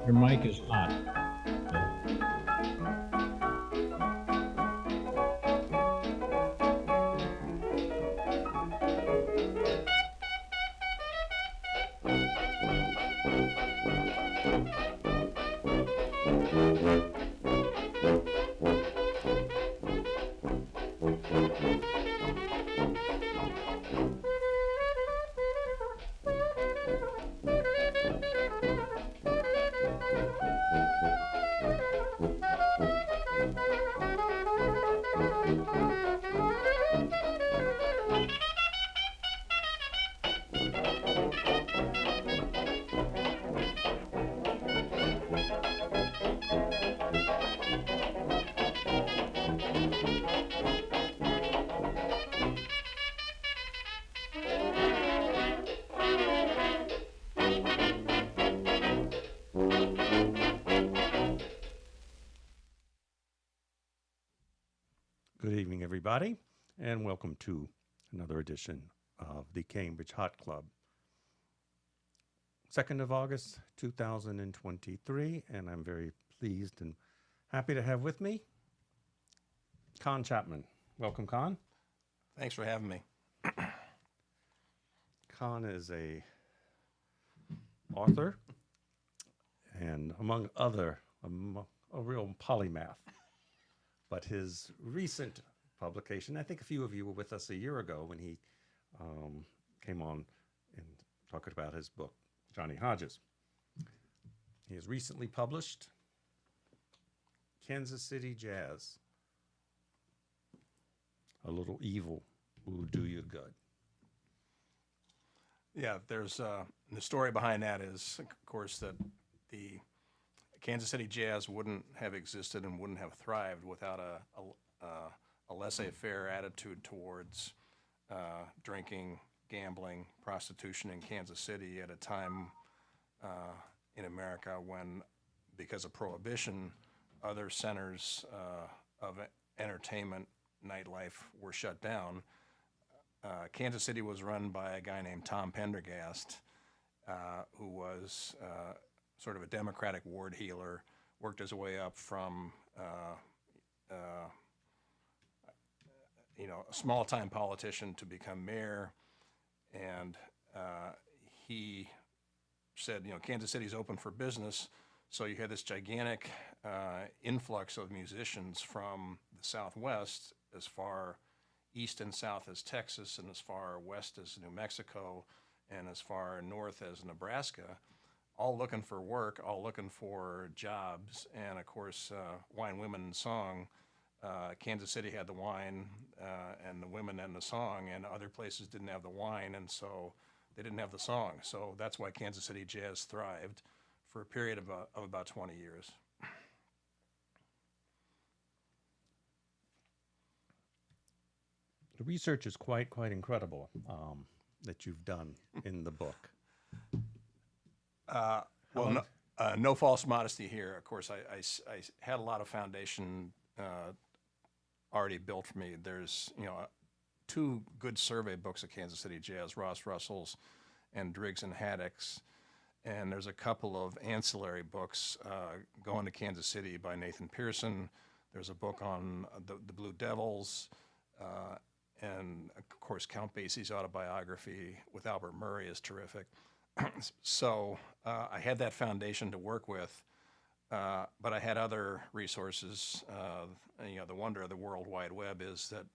Your mic is hot. Good evening, everybody, and welcome to another edition of the Cambridge Hot Club. 2nd of August, 2023, and I'm very pleased and happy to have with me Con Chapman. Welcome, Con. Thanks for having me. Con is a author and, among other, a real polymath. But his recent publication, I think a few of you were with us a year ago when he came on and talked about his book, Johnny Hodges. He has recently published Kansas City Jazz, A Little Evil Will Do You Good. Yeah, there's the story behind that is, of course, that the Kansas City Jazz wouldn't have existed and wouldn't have thrived without a laissez-faire attitude towards drinking, gambling, prostitution in Kansas City at a time in America when, because of Prohibition, other centers of entertainment, nightlife were shut down. Kansas City was run by a guy named Tom Pendergast, who was sort of a Democratic ward heeler, worked his way up from a small-time politician to become mayor, and he said, Kansas City's open for business, so you had this gigantic influx of musicians from the Southwest, as far east and south as Texas, and as far west as New Mexico, and as far north as Nebraska, all looking for work, all looking for jobs, and of course, wine, women, and song. Kansas City had the wine and the women and the song, and other places didn't have the wine, and so they didn't have the song. So that's why Kansas City Jazz thrived for a period of about 20 years. The research is quite incredible that you've done in the book. No false modesty here. Of course, I had a lot of foundation already built for me. There's, two good survey books of Kansas City Jazz, Ross Russell's and Driggs and Haddock's. And there's a couple of ancillary books, Going to Kansas City by Nathan Pearson. There's a book on the Blue Devils. and of course Count Basie's autobiography with Albert Murray is terrific. So I had that foundation to work with, but I had other resources. The wonder of the World Wide Web is that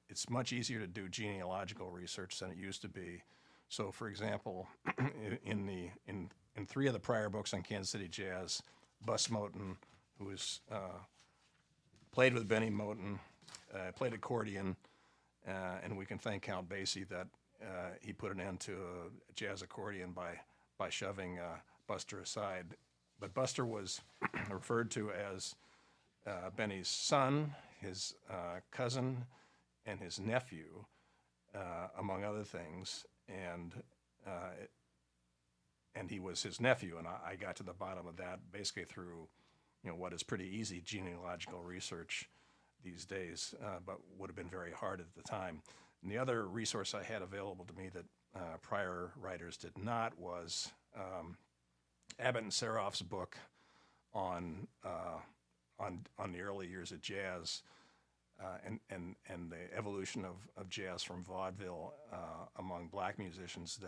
it's much easier to do genealogical research than it used to be. So, for example, in three of the prior books on Kansas City jazz, Bus Moten, who was played with Benny Moten, played accordion, and we can thank Count Basie that he put an end to a jazz accordion by shoving Buster aside. But Buster was referred to as Benny's son, his cousin, and his nephew, among other things, and he was his nephew, and I got to the bottom of that basically through, what is pretty easy genealogical research these days, but would have been very hard at the time. And the other resource I had available to me that prior writers did not was Abbott and Seroff's book on the early years of jazz and the evolution of jazz from vaudeville among black musicians.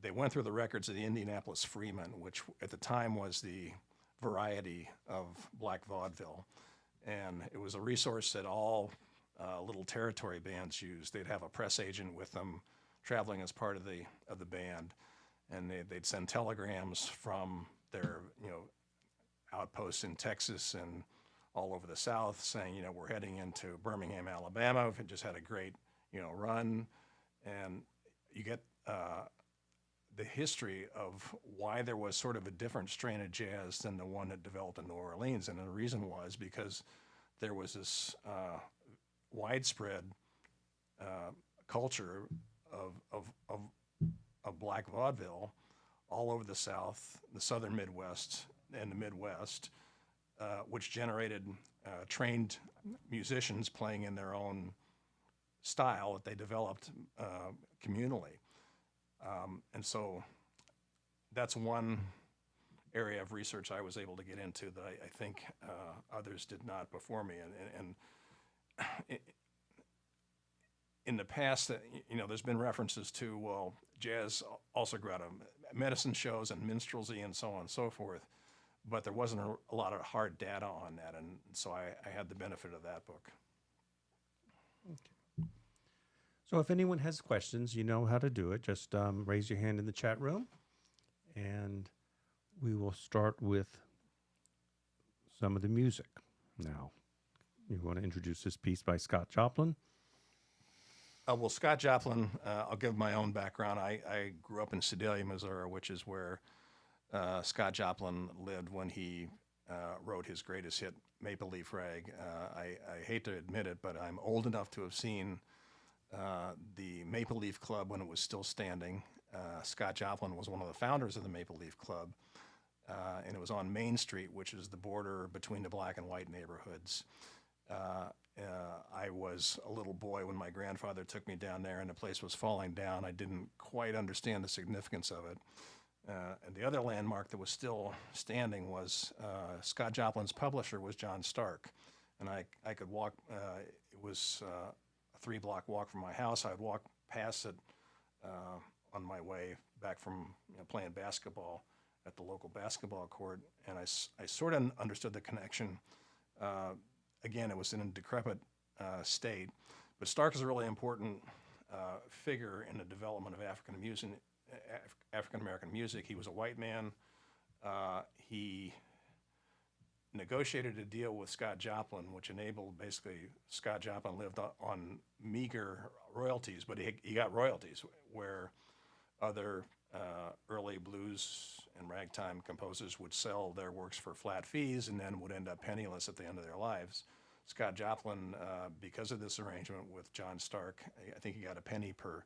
They went through the records of the Indianapolis Freeman, which at the time was the variety of black vaudeville, and it was a resource that all little territory bands used. They'd have a press agent with them, traveling as part of the band, and they'd send telegrams from their outposts in Texas and all over the South saying, we're heading into Birmingham, Alabama. We've just had a great run, and you get the history of why there was sort of a different strain of jazz than the one that developed in New Orleans, and the reason was because there was this widespread culture of black vaudeville all over the South, the Southern Midwest, and the Midwest, which generated trained musicians playing in their own style that they developed communally. And so that's one area of research I was able to get into that I think others did not before me. And in the past, there's been references to, well, jazz also grew out of medicine shows and minstrelsy and so on and so forth, but there wasn't a lot of hard data on that, and so I had the benefit of that book. So if anyone has questions, you know how to do it. Just raise your hand in the chat room, and we will start with some of the music now. You want to introduce this piece by Scott Joplin? Well, Scott Joplin, I'll give my own background. I grew up in Sedalia, Missouri, which is where Scott Joplin lived when he wrote his greatest hit, Maple Leaf Rag. I hate to admit it, but I'm old enough to have seen the Maple Leaf Club when it was still standing. Scott Joplin was one of the founders of the Maple Leaf Club, and it was on Main Street, which is the border between the black and white neighborhoods. I was a little boy when my grandfather took me down there, and the place was falling down. I didn't quite understand the significance of it. And the other landmark that was still standing was Scott Joplin's publisher was John Stark, and I could walk. It was a 3-block walk from my house. I'd walk past it on my way back from playing basketball at the local basketball court, and I sort of understood the connection. Again, it was in a decrepit state, but Stark is a really important figure in the development of African American music. He was a white man. He negotiated a deal with Scott Joplin, which enabled basically Scott Joplin lived on meager royalties, but he got royalties where other early blues and ragtime composers would sell their works for flat fees and then would end up penniless at the end of their lives. Scott Joplin, because of this arrangement with John Stark, I think he got a penny per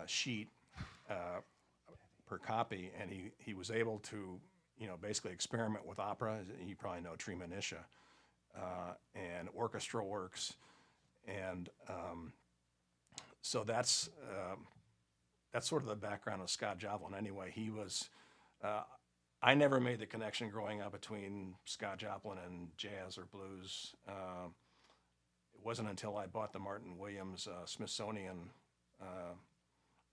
sheet, per copy, and he was able to, basically experiment with opera. You probably know Treemonisha, and orchestral works, and so that's sort of the background of Scott Joplin. Anyway, he was. I never made the connection growing up between Scott Joplin and jazz or blues. it wasn't until I bought the Martin Williams Smithsonian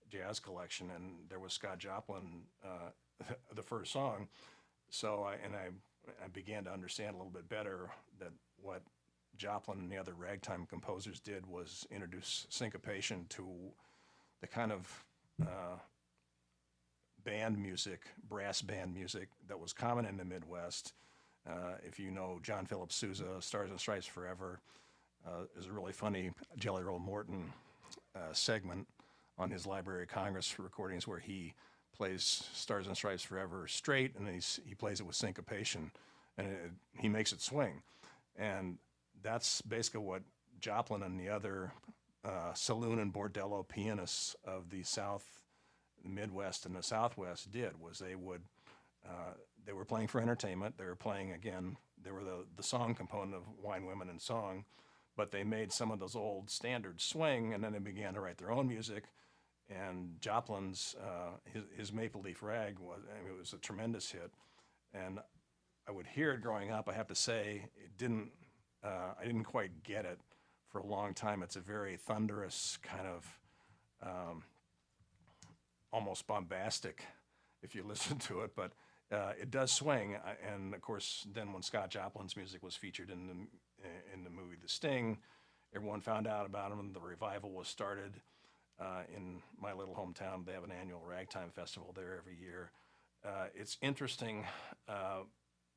jazz collection, and there was Scott Joplin, the first song. So I began to understand a little bit better that what Joplin and the other ragtime composers did was introduce syncopation to the kind of band music, brass band music that was common in the Midwest. If you know John Philip Sousa, Stars and Stripes Forever, is a really funny Jelly Roll Morton segment on his Library of Congress recordings where he plays Stars and Stripes Forever straight, and he plays it with syncopation, and he makes it swing. And that's basically what Joplin and the other saloon and bordello pianists of the South, the Midwest, and the Southwest did, was they were playing for entertainment. They were playing, again, they were the song component of Wine, Women, and Song, but they made some of those old standards swing, and then they began to write their own music. And Joplin's, his Maple Leaf Rag it was a tremendous hit. And I would hear it growing up. I have to say, I didn't quite get it for a long time. It's a very thunderous kind of, almost bombastic if you listen to it, but it does swing. And of course, then when Scott Joplin's music was featured in the movie The Sting, everyone found out about him, and the revival was started. In my little hometown, they have an annual ragtime festival there every year. It's interesting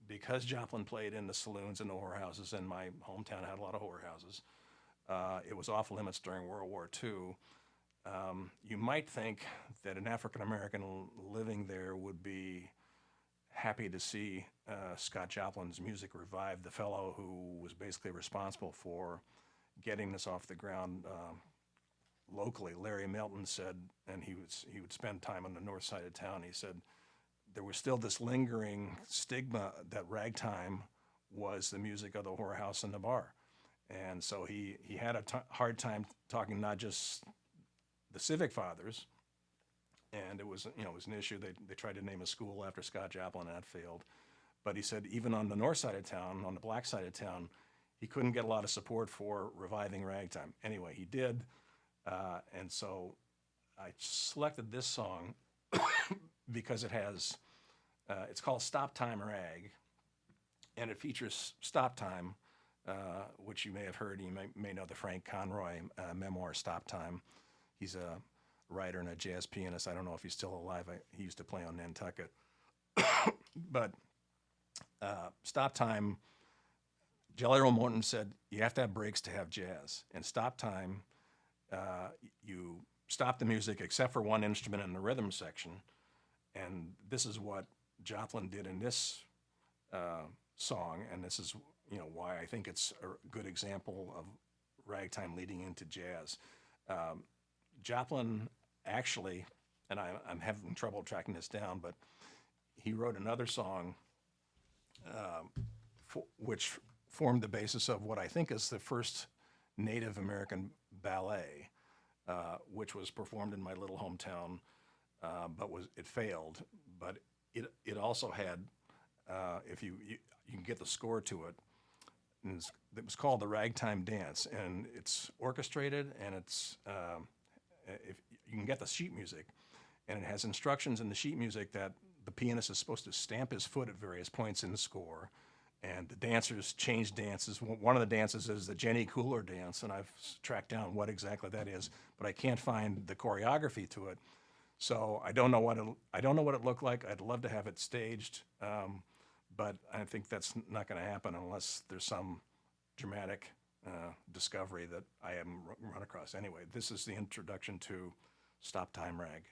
because Joplin played in the saloons and the whorehouses, and my hometown had a lot of whorehouses. It was off limits during World War II. You might think that an African American living there would be happy to see Scott Joplin's music revived. The fellow who was basically responsible for getting this off the ground locally, Larry Melton, said, and he would spend time on the north side of town. He said there was still this lingering stigma that ragtime was the music of the whorehouse and the bar, and so he had a hard time talking not just the Civic Fathers, and it was an issue. They tried to name a school after Scott Joplin, and that failed. But he said even on the north side of town, on the black side of town, he couldn't get a lot of support for reviving ragtime. Anyway, he did. And so I selected this song because it has, it's called Stop Time Rag, and it features Stop Time, which you may have heard. You may know the Frank Conroy memoir, Stop Time. He's a writer and a jazz pianist. I don't know if he's still alive. He used to play on Nantucket. But Stop Time, Jelly Roll Morton said, you have to have breaks to have jazz. And Stop Time, you stop the music except for one instrument in the rhythm section. And this is what Joplin did in this song, and this is why I think it's a good example of ragtime leading into jazz. Joplin actually, and I'm having trouble tracking this down, but he wrote another song which formed the basis of what I think is the first Native American ballet, which was performed in my little hometown, but it failed. But it also had, if you can get the score to it, and it was called the Ragtime Dance, and it's orchestrated, and it's if you can get the sheet music, and it has instructions in the sheet music that the pianist is supposed to stamp his foot at various points in the score, and the dancers change dances. One of the dances is the Jenny Cooler dance, and I've tracked down what exactly that is, but I can't find the choreography to it. So I don't know what it looked like. I'd love to have it staged, but I think that's not going to happen unless there's some dramatic discovery that I haven't run across. Anyway, this is the introduction to Stop Time Rag.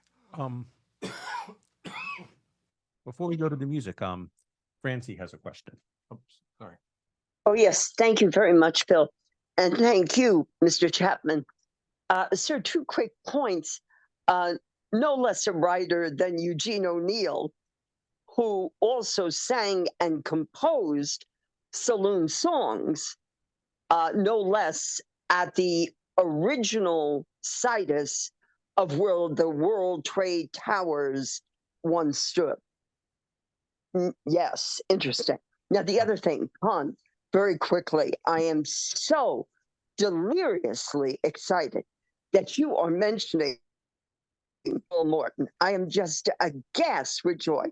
Before we go to the music, Francie has a question. Oops, sorry. Oh, yes. Thank you very much, Phil. And thank you, Mr. Chapman. Sir, 2 quick points. No less a writer than Eugene O'Neill, who also sang and composed saloon songs, no less at the original situs of where the World Trade Towers once stood. Yes, interesting. Now, the other thing, Han, very quickly, I am so deliriously excited that you are mentioning Bill Morton. I am just aghast with joy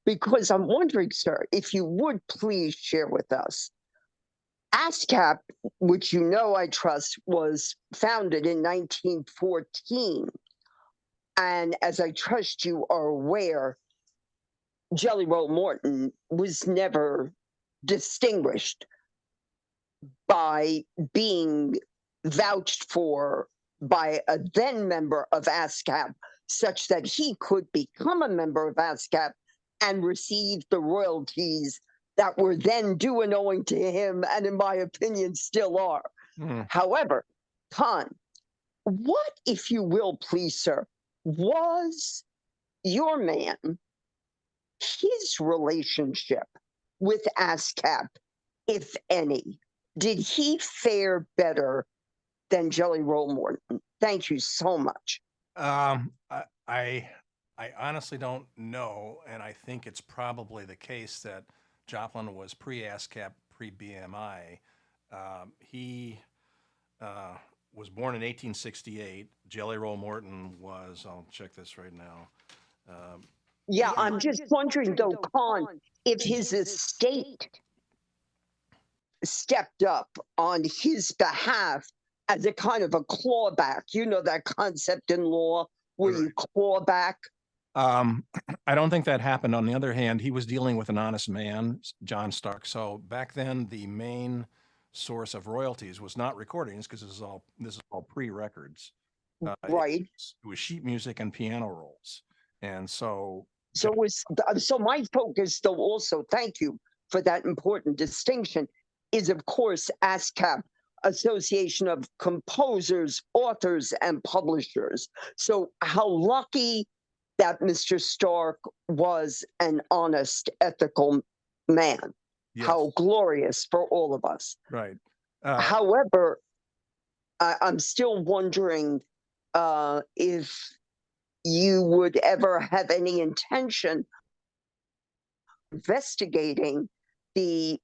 because I'm wondering, sir, if you would please share with us. ASCAP, which you know I trust, was founded in 1914. And as I trust you are aware, Jelly Roll Morton was never distinguished by being vouched for by a then member of ASCAP, such that he could become a member of ASCAP and receive the royalties that were then due and owing to him, and in my opinion, still are. Mm. However, Khan, what, if you will, please, sir, was your man, his relationship with ASCAP, if any? Did he fare better than Jelly Roll Morton? Thank you so much. I honestly don't know, and I think it's probably the case that Joplin was pre-ASCAP, pre-BMI. He was born in 1868. Jelly Roll Morton was, I'll check this right now. Yeah, I'm just wondering though, Khan, if his estate stepped up on his behalf as a kind of a clawback. You know that concept in law where you claw back. I don't think that happened. On the other hand, he was dealing with an honest man, John Stark. So back then, the main source of royalties was not recordings, because this is all pre-records. Right. It was sheet music and piano rolls, and so So my focus, though, also, thank you for that important distinction, is of course ASCAP, Association of Composers, Authors, and Publishers. So how lucky that Mr. Stark was an honest, ethical man. yes, How glorious for all of us. right. However, I'm still wondering if you would ever have any intention investigating the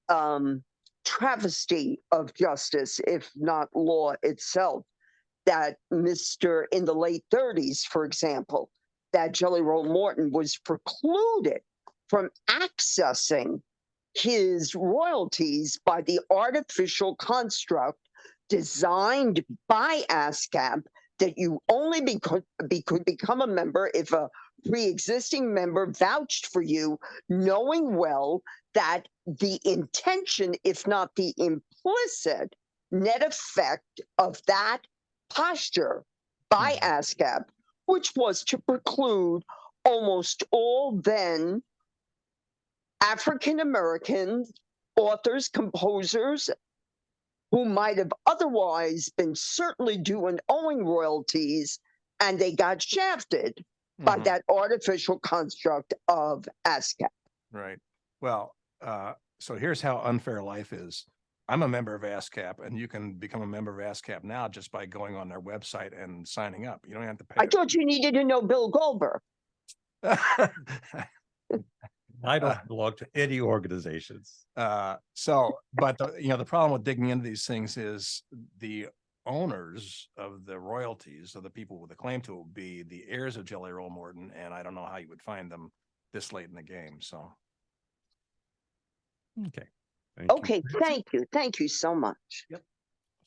travesty of justice, if not law itself, that Mr. in the late 30s, for example, that Jelly Roll Morton was precluded from accessing his royalties by the artificial construct designed by ASCAP, that you only could become a member if a pre-existing member vouched for you, knowing well that the intention, if not the implicit net effect of that posture by ASCAP, which was to preclude almost all then African American authors, composers, who might have otherwise been certainly due and owing royalties, and they got shafted by that artificial construct of ASCAP. Right. Well, so here's how unfair life is. I'm a member of ASCAP, and you can become a member of ASCAP now just by going on their website and signing up. You don't have to pay. I thought you needed to know Bill Goldberg. I don't belong to any organizations. But the problem with digging into these things is the owners of the royalties, of the people with the claim to it, will be the heirs of Jelly Roll Morton, and I don't know how you would find them this late in the game. So, Okay. Thank you so much. Yep.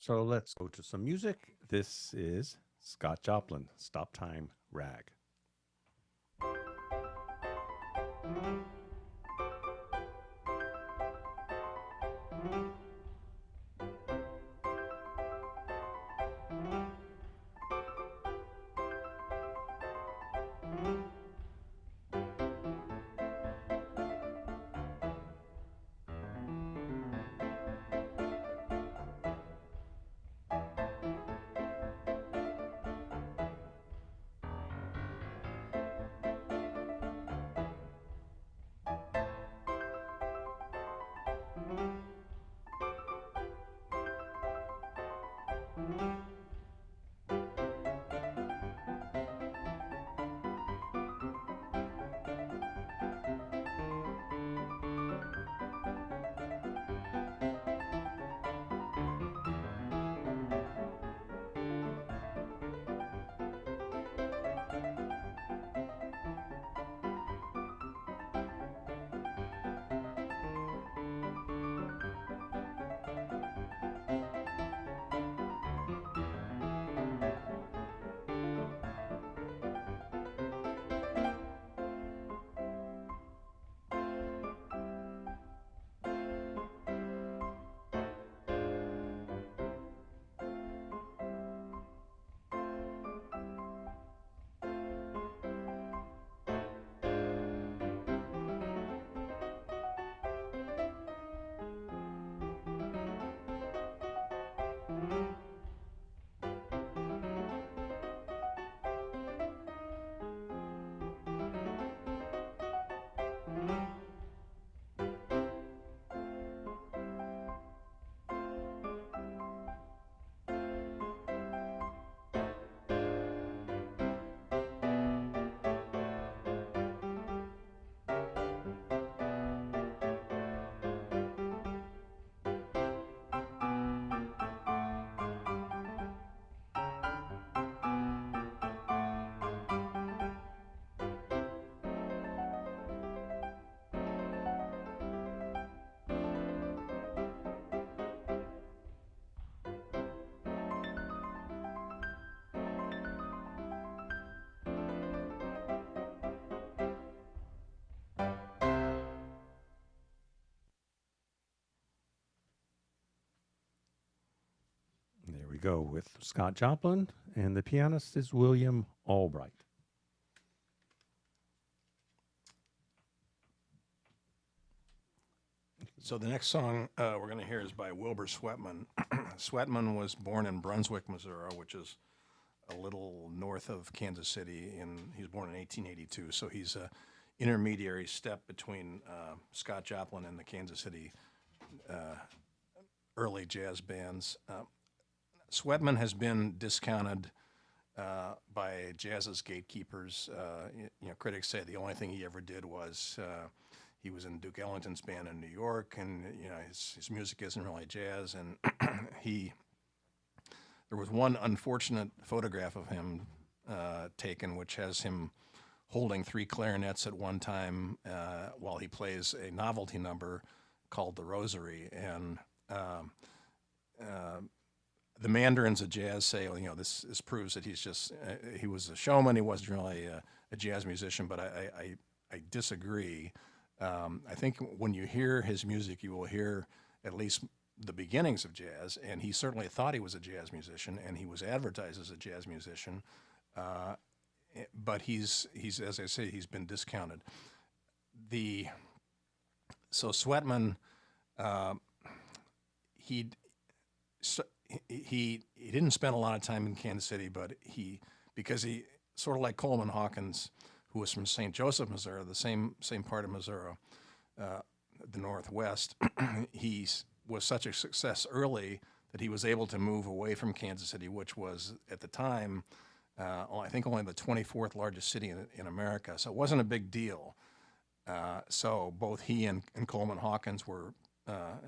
So let's go to some music. This is Scott Joplin, Stop Time Rag. we go with Scott Joplin, and the pianist is William Albright. So the next song we're going to hear is by Wilbur Sweatman. Sweatman was born in Brunswick, Missouri, which is a little north of Kansas City. He was born in 1882, so he's a intermediary step between Scott Joplin and the Kansas City early jazz bands. Sweatman has been discounted by jazz's gatekeepers. Critics say the only thing he ever did was he was in Duke Ellington's band in New York, and his music isn't really jazz. And there was one unfortunate photograph of him taken, which has him holding 3 clarinets at one time while he plays a novelty number called The Rosary. And the mandarins of jazz say, this proves that he was a showman. He wasn't really a jazz musician, but I disagree. I think when you hear his music, you will hear at least the beginnings of jazz, and he certainly thought he was a jazz musician, and he was advertised as a jazz musician. But he's as I say, he's been discounted. So Sweatman, he didn't spend a lot of time in Kansas City, but because he sort of like Coleman Hawkins, who was from St. Joseph, Missouri, the same part of Missouri, the Northwest. He was such a success early that he was able to move away from Kansas City, which was at the time, I think only the 24th largest city in America. So it wasn't a big deal. So both he and Coleman Hawkins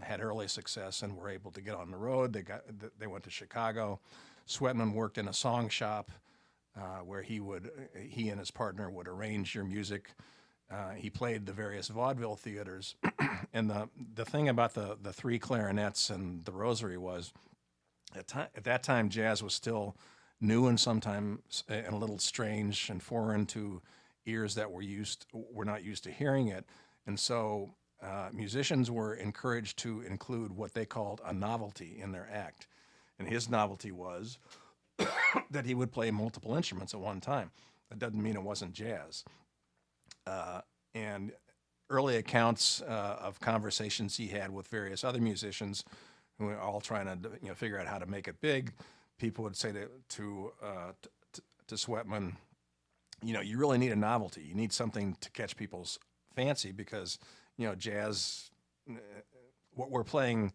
had early success and were able to get on the road. They went to Chicago. Sweatman worked in a song shop where he and his partner would arrange your music. He played the various vaudeville theaters. And the thing about the 3 clarinets and the Rosary was, at that time, jazz was still new and sometimes and a little strange and foreign to ears that were not used to hearing it. And so musicians were encouraged to include what they called a novelty in their act. And his novelty was that he would play multiple instruments at one time. That doesn't mean it wasn't jazz. And early accounts of conversations he had with various other musicians who were all trying to figure out how to make it big, people would say to Sweatman, you really need a novelty. You need something to catch people's fancy because, jazz, what we're playing,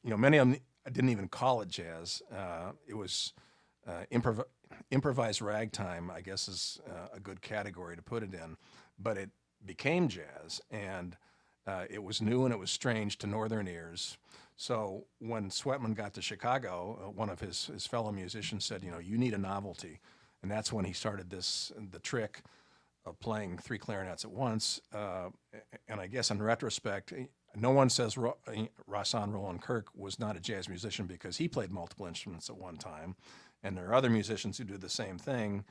many of them didn't even call it jazz. It was improvised ragtime, I guess is a good category to put it in. But it became jazz, and it was new and it was strange to northern ears. So when Sweatman got to Chicago, one of his fellow musicians said, you need a novelty. And that's when he started the trick of playing 3 clarinets at once. And I guess in retrospect, no one says Rahsaan Roland Kirk was not a jazz musician because he played multiple instruments at one time. And there are other musicians who do the same thing.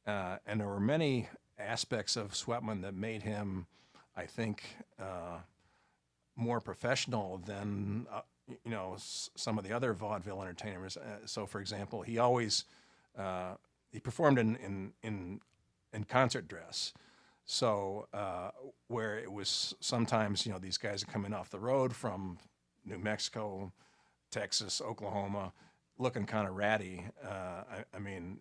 And there were many aspects of Sweatman that made him, I think, more professional than some of the other vaudeville entertainers. So, for example, he always he performed in concert dress. So where it was sometimes these guys are coming off the road from New Mexico, Texas, Oklahoma, looking kind of ratty. I mean,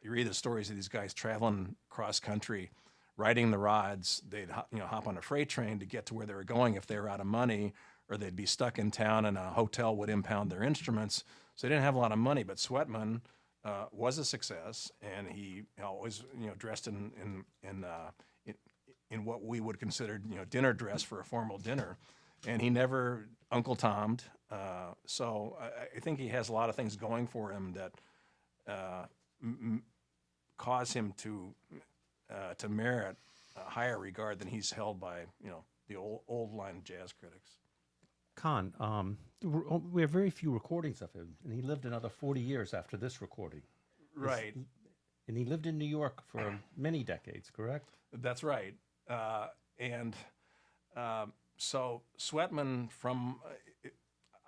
you read the stories of these guys traveling cross country, riding the rods. They'd hop on a freight train to get to where they were going if they were out of money, or they'd be stuck in town and a hotel would impound their instruments. So they didn't have a lot of money. But Sweatman was a success, and he always dressed in what we would consider dinner dress for a formal dinner, and he never Uncle Tom'd. So I think he has a lot of things going for him that cause him to merit a higher regard than he's held by the old line of jazz critics. Con, we have very few recordings of him, and he lived another 40 years after this recording. Right. And he lived in New York for many decades, correct? That's right. So Sweatman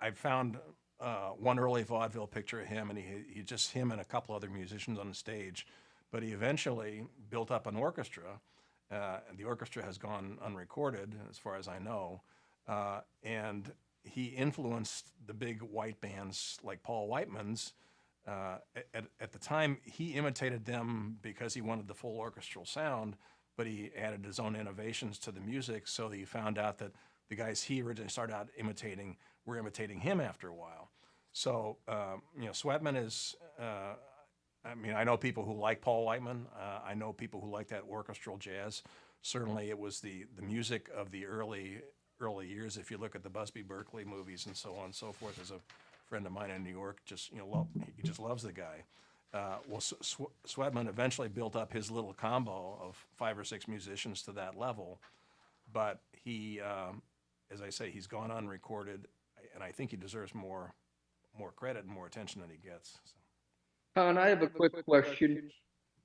I found one early vaudeville picture of him, and he just him and a couple other musicians on the stage. But he eventually built up an orchestra. And the orchestra has gone unrecorded, as far as I know. And he influenced the big white bands like Paul Whiteman's. At the time, he imitated them because he wanted the full orchestral sound, but he added his own innovations to the music, so that he found out that the guys he originally started out imitating were imitating him after a while. So, Sweatman is, I know people who like Paul Whiteman. I know people who like that orchestral jazz. Certainly, it was the music of the early years. If you look at the Busby Berkeley movies and so on and so forth, as a friend of mine in New York, he just loves the guy. Sweatman eventually built up his little combo of 5 or 6 musicians to that level, but he, as I say, he's gone unrecorded, and I think he deserves more credit and more attention than he gets. So. Con, I have a quick question.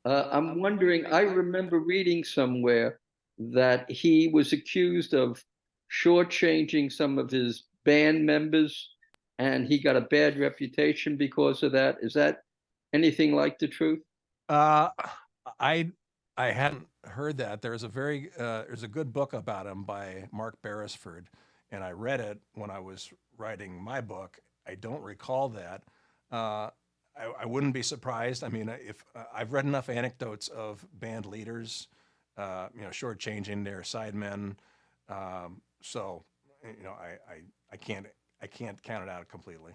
I'm wondering, I remember reading somewhere that he was accused of shortchanging some of his band members, and he got a bad reputation because of that. Is that anything like the truth? I hadn't heard that. There's a good book about him by Mark Beresford, and I read it when I was writing my book. I don't recall that. I wouldn't be surprised. I mean, if I've read enough anecdotes of band leaders, shortchanging their sidemen. So, I can't count it out completely.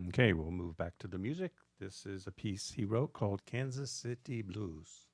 Okay, we'll move back to the music. This is a piece he wrote called Kansas City Blues.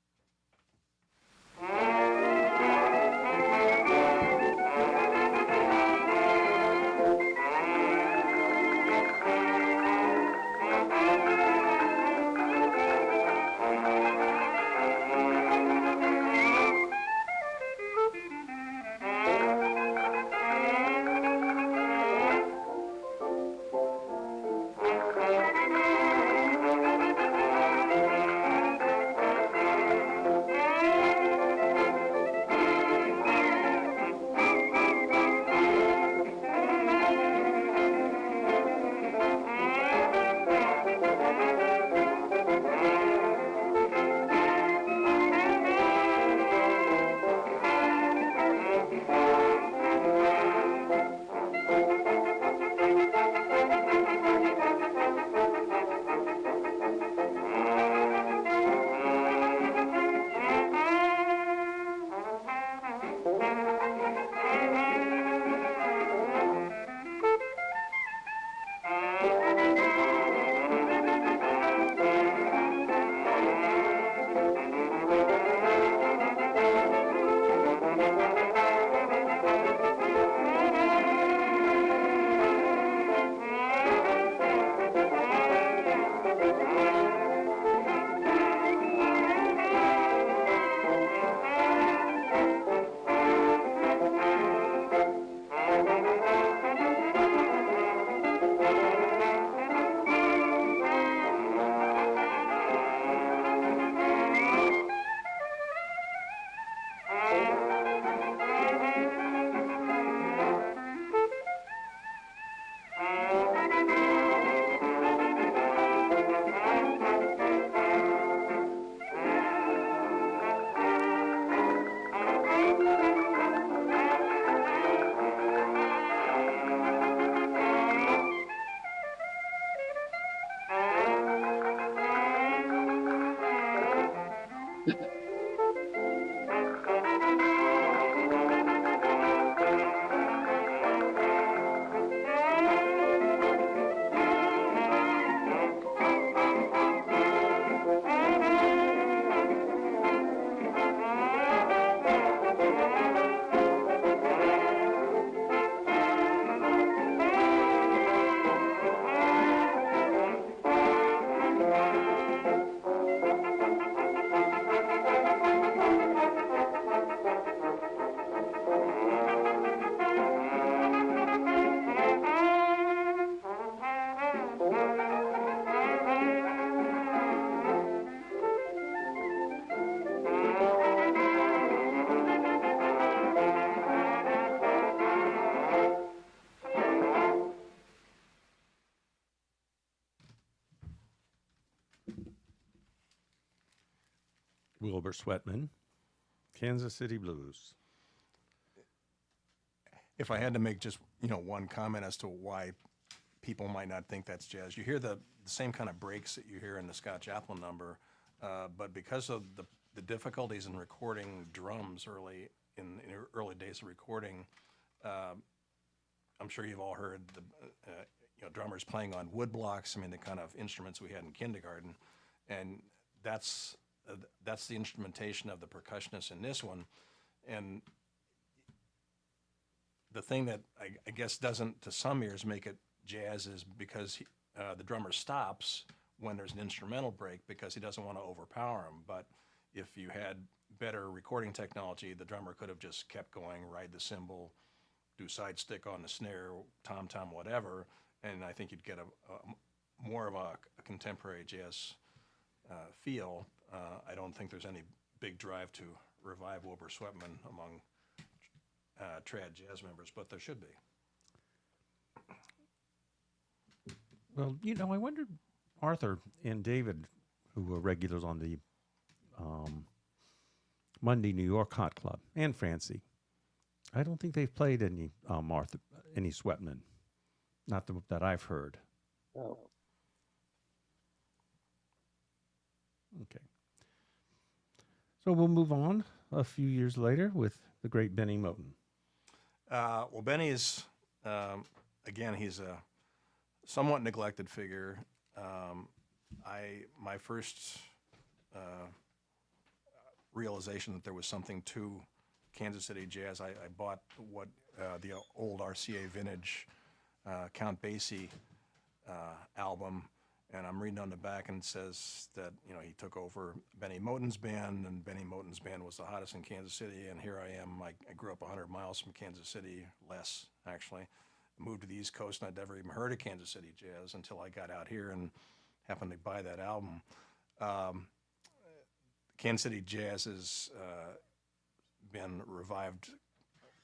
Wilbur Sweatman, Kansas City Blues. If I had to make just, one comment as to why people might not think that's jazz, you hear the same kind of breaks that you hear in the Scott Joplin number, but because of the difficulties in recording drums in early days of recording, I'm sure you've all heard the drummers playing on wood blocks. I mean, the kind of instruments we had in kindergarten, and that's the instrumentation of the percussionists in this one. And the thing that I guess doesn't, to some ears, make it jazz is because the drummer stops when there's an instrumental break because he doesn't want to overpower him. But if you had better recording technology, the drummer could have just kept going, ride the cymbal, do side stick on the snare, tom-tom, whatever, and I think you'd get a more of a contemporary jazz feel. I don't think there's any big drive to revive Wilbur Sweatman among trad jazz members, but there should be. Well, I wondered, Arthur and David, who were regulars on the Monday New York Hot Club, and Francie, I don't think they've played any any Sweatman, not that I've heard. Oh. Okay. So we'll move on a few years later with the great Benny Moten. Well, Benny is, again, he's a somewhat neglected figure. My first realization that there was something to Kansas City jazz, I bought the old RCA vintage Count Basie album, and I'm reading on the back, and it says that he took over Benny Moten's band, and Benny Moten's band was the hottest in Kansas City. And here I am. I grew up 100 miles from Kansas City, less actually. Moved to the East Coast, and I'd never even heard of Kansas City jazz until I got out here and happened to buy that album. Kansas City jazz has been revived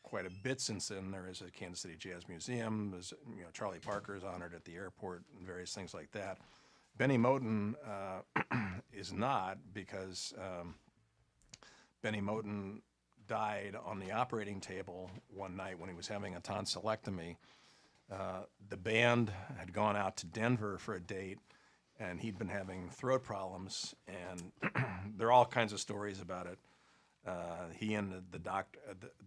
quite a bit since then. There is a Kansas City Jazz Museum. There's, Charlie Parker is honored at the airport and various things like that. Benny Moten is not, because Benny Moten died on the operating table one night when he was having a tonsillectomy. The band had gone out to Denver for a date, and he'd been having throat problems, and there are all kinds of stories about it. He and the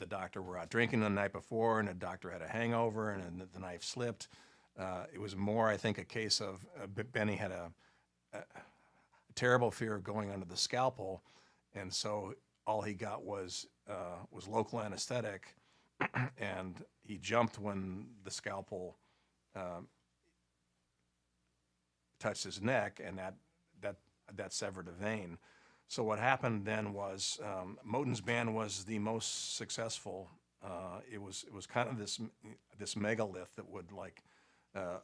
doctor were out drinking the night before, and the doctor had a hangover, and the knife slipped. It was more, I think, a case of Benny had a terrible fear of going under the scalpel, and so all he got was local anesthetic, and he jumped when the scalpel touched his neck, and that severed a vein. So what happened then was Moten's band was the most successful. It was kind of this megalith that would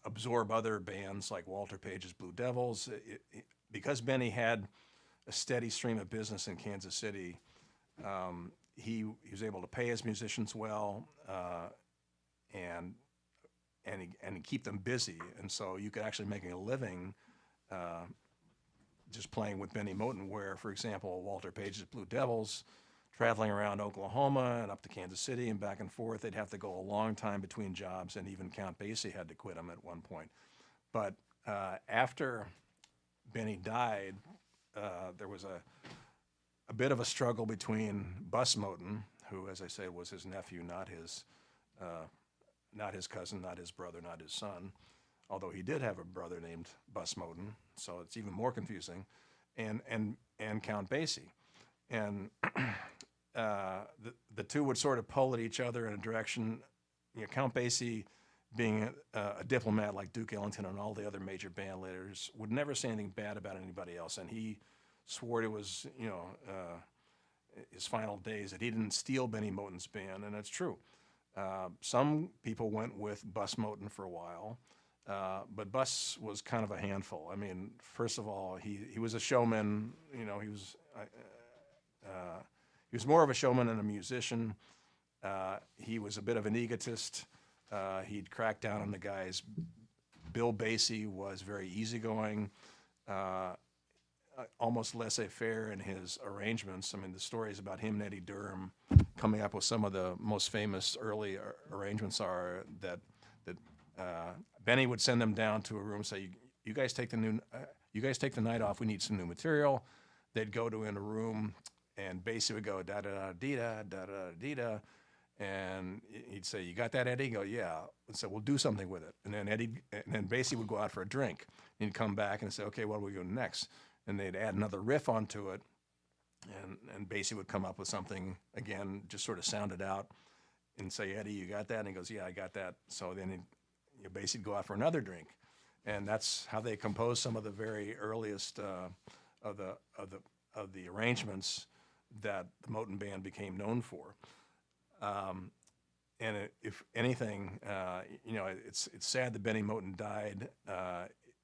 absorb other bands like Walter Page's Blue Devils. Because Benny had a steady stream of business in Kansas City, he was able to pay his musicians well and keep them busy. And so you could actually make a living just playing with Benny Moten, where, for example, Walter Page's Blue Devils, traveling around Oklahoma and up to Kansas City and back and forth, they'd have to go a long time between jobs, and even Count Basie had to quit him at one point. But after Benny died, there was a bit of a struggle between Bus Moten, who, as I say, was his nephew, not his cousin, not his brother, not his son, although he did have a brother named Bus Moten, so it's even more confusing, and Count Basie. And the two would sort of pull at each other in a direction. Count Basie, being a diplomat like Duke Ellington and all the other major band leaders, would never say anything bad about anybody else, and he swore it was, his final days, that he didn't steal Benny Moten's band, and that's true. Some people went with Bus Moten for a while, but Bus was kind of a handful. I mean, first of all, he was a showman. He was more of a showman than a musician. He was a bit of an egotist. He'd crack down on the guys. Bill Basie was very easygoing. almost laissez-faire in his arrangements. I mean, the stories about him and Eddie Durham coming up with some of the most famous early arrangements are that Benny would send them down to a room, say, "You guys take you guys take the night off. We need some new material." They'd go to in a room, and Basie would go da da da dee da da da dee da, and he'd say, "You got that, Eddie?" He'd go, "Yeah." And so we'll do something with it. And then Basie would go out for a drink, and he'd come back and say, "Okay, what do we do next?" And they'd add another riff onto it, and Basie would come up with something again, just sort of sound it out, and say, "Eddie, you got that?" And he goes, "Yeah, I got that." So then Basie'd go out for another drink, and that's how they composed some of the very earliest of the arrangements that the Moten Band became known for. And if anything, it's sad that Benny Moten died.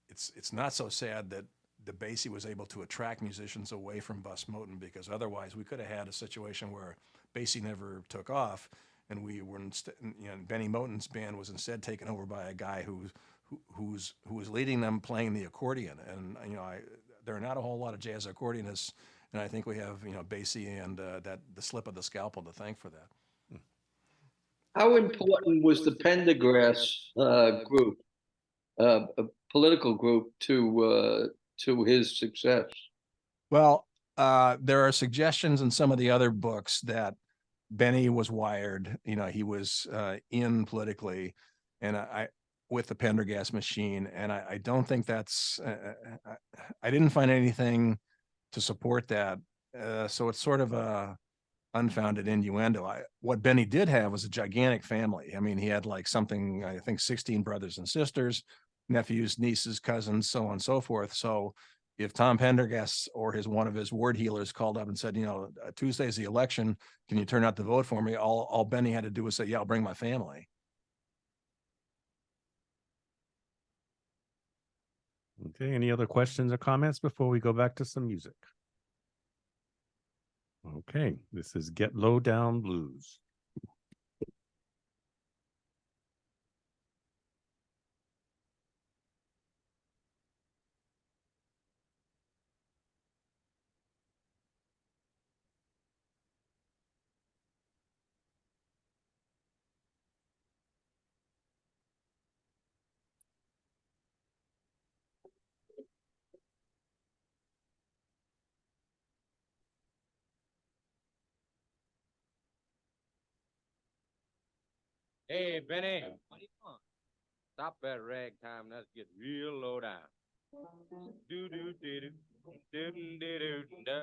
It's not so sad that the Basie was able to attract musicians away from Bus Moten, because otherwise we could have had a situation where Basie never took off, and we were Benny Moten's band was instead taken over by a guy who was leading them playing the accordion. And there are not a whole lot of jazz accordionists, and I think we have Basie and the slip of the scalpel to thank for that. How important was the Pendergrass group, a political group, to his success? Well, there are suggestions in some of the other books that Benny was wired. He was in politically, and with the Pendergast machine, and I don't think that's. I didn't find anything to support that, so it's sort of a unfounded innuendo. What Benny did have was a gigantic family. I mean, he had like something, I think 16 brothers and sisters, nephews, nieces, cousins, so on and so forth. So if Tom Pendergast or one of his ward healers called up and said, Tuesday's the election, can you turn out the vote for me? All Benny had to do was say, yeah, I'll bring my family. Okay, any other questions or comments before we go back to some music? Okay, this is Get Low Down Blues. Hey, Benny. Stop that ragtime. Let's get real low down. Do do do do do do do do.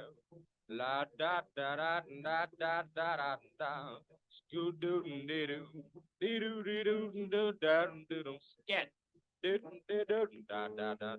La da da da da da da da da. Scoo doo doo doo doo doo doo doo doo da doo doo. Scat. Do do do da da da.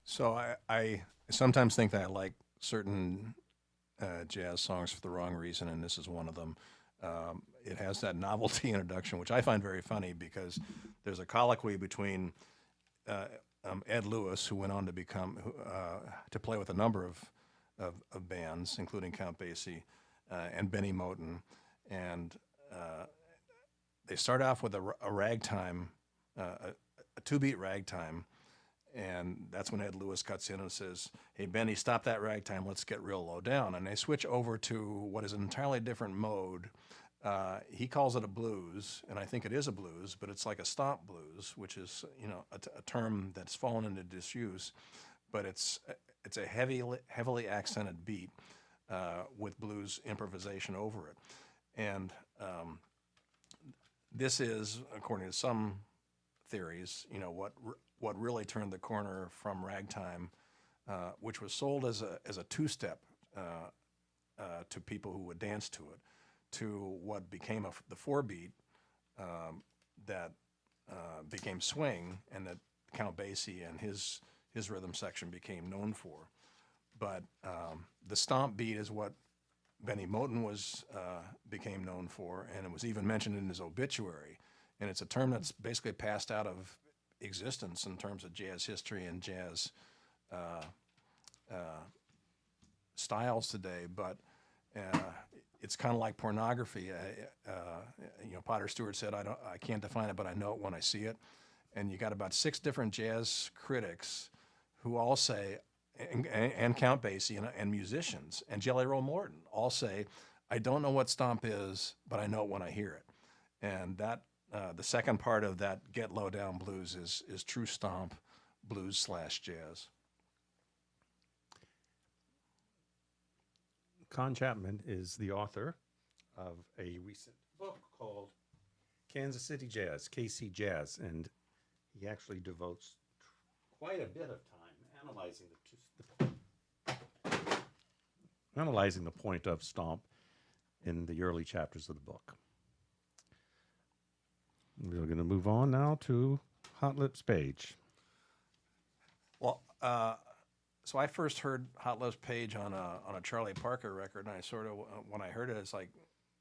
So I sometimes think that I like certain jazz songs for the wrong reason, and this is one of them. It has that novelty introduction, which I find very funny because there's a colloquy between Ed Lewis, who went on to become to play with a number of bands, including Count Basie and Benny Moten, and they start off with a ragtime, a two-beat ragtime. And that's when Ed Lewis cuts in and says, "Hey, Benny, stop that ragtime. Let's get real low down." And they switch over to what is an entirely different mode. He calls it a blues, and I think it is a blues, but it's like a stomp blues, which is, you know, a term that's fallen into disuse. But it's a heavily accented beat with blues improvisation over it. And this is, according to some theories, you know, what really turned the corner from ragtime, which was sold as a two-step to people who would dance to it, to what became the four-beat that became swing, and that Count Basie and his rhythm section became known for. But the stomp beat is what Benny Moten became known for, and it was even mentioned in his obituary. And it's a term that's basically passed out of existence in terms of jazz history and jazz styles today, but it's kind of like pornography. You know, Potter Stewart said, I can't define it, but I know it when I see it." And you got about 6 different jazz critics who all say, and Count Basie and musicians and Jelly Roll Morton all say, "I don't know what stomp is, but I know it when I hear it." And that the second part of that Get Low Down blues is true stomp blues / jazz. Con Chapman is the author of a recent book called Kansas City Jazz, KC Jazz, and he actually devotes quite a bit of time analyzing the point of stomp in the early chapters of the book. We're going to move on now to Hot Lips Page. Well, so I first heard Hot Lips Page on a Charlie Parker record, and I sort of, when I heard it, it's like,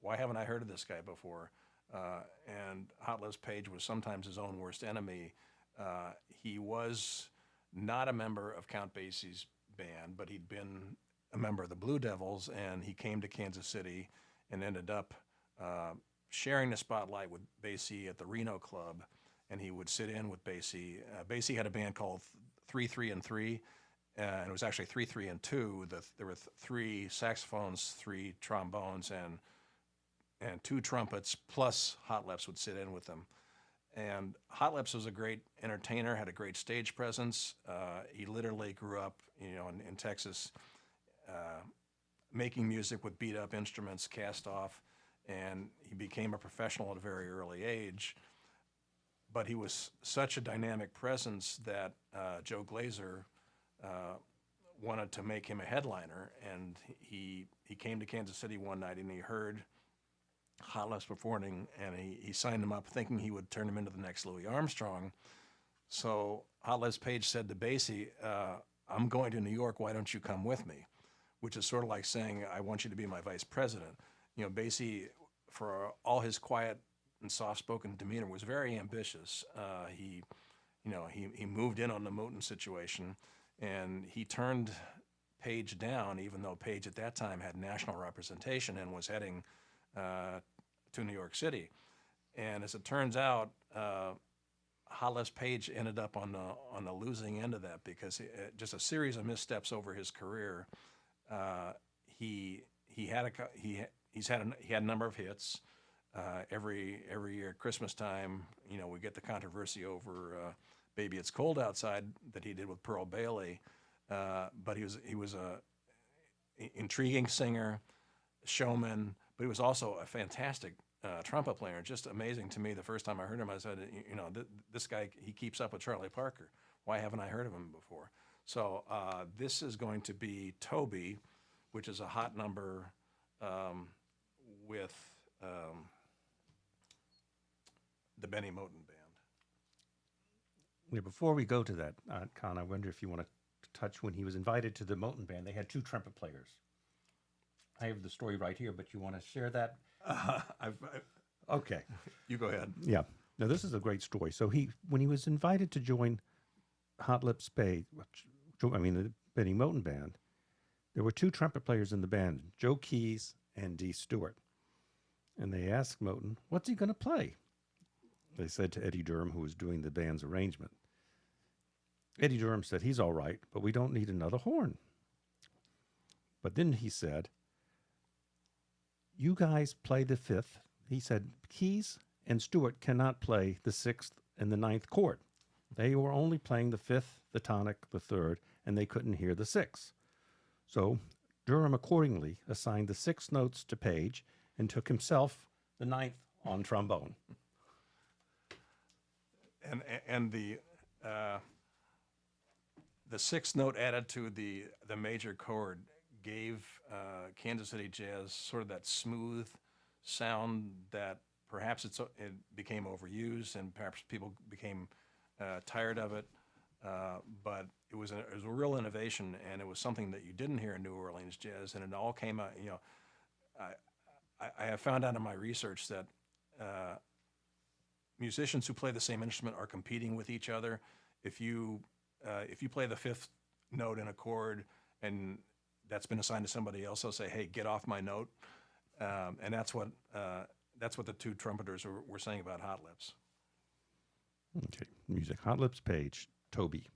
why haven't I heard of this guy before? And Hot Lips Page was sometimes his own worst enemy. He was not a member of Count Basie's band, but he'd been a member of the Blue Devils, and he came to Kansas City and ended up sharing the spotlight with Basie at the Reno Club, and he would sit in with Basie. Basie had a band called 3-3 and 3, and it was actually 3-3 and 2. There were 3 saxophones, 3 trombones, and 2 trumpets, plus Hot Lips would sit in with them. And Hot Lips was a great entertainer, had a great stage presence. He literally grew up, you know, in Texas, making music with beat-up instruments, cast off, and he became a professional at a very early age. But he was such a dynamic presence that Joe Glazer wanted to make him a headliner, and he came to Kansas City one night and he heard Hot Lips performing, and he signed him up thinking he would turn him into the next Louis Armstrong. So Hot Lips Page said to Basie, "I'm going to New York, why don't you come with me?" Which is sort of like saying, "I want you to be my vice president." You know, Basie, for all his quiet and soft-spoken demeanor, was very ambitious. He moved in on the Moten situation, and he turned Page down, even though Page at that time had national representation and was heading to New York City. And as it turns out, Hot Lips Page ended up on the losing end of that, because just a series of missteps over his career. He had a number of hits. Every year at Christmas time, you know, we get the controversy over "Baby It's Cold Outside" that he did with Pearl Bailey. But he was a intriguing singer, showman, but he was also a fantastic trumpet player. Just amazing to me. The first time I heard him, I said, you know, this guy, he keeps up with Charlie Parker. Why haven't I heard of him before? So this is going to be Toby, which is a hot number with the Benny Moten Band. Yeah, before we go to that, Con, I wonder if you want to touch when he was invited to the Moulton Band. They had two trumpet players. I have the story right here, but you want to share that? Okay. You go ahead. Yeah. Now, this is a great story. So when he was invited to join Hot Lips Bay, the Benny Moulton Band, there were two trumpet players in the band, Joe Keys and Dee Stewart. And they asked Moulton, what's he going to play? They said to Eddie Durham, who was doing the band's arrangement. Eddie Durham said, he's all right, but we don't need another horn. But then he said, you guys play the fifth. He said, Keys and Stewart cannot play the sixth and the ninth chord. They were only playing the fifth, the tonic, the third, and they couldn't hear the sixth. So Durham accordingly assigned the six notes to Page and took himself the ninth on trombone. And the sixth note added to the major chord gave Kansas City Jazz sort of that smooth sound that perhaps it became overused and perhaps people became tired of it. But it was a real innovation, and it was something that you didn't hear in New Orleans jazz, and it all came out. I have found out in my research that musicians who play the same instrument are competing with each other. If you play the fifth note in a chord and that's been assigned to somebody else, they'll say, "Hey, get off my note," and that's what the two trumpeters were saying about Hot Lips. Okay, music. Hot Lips Page, Toby.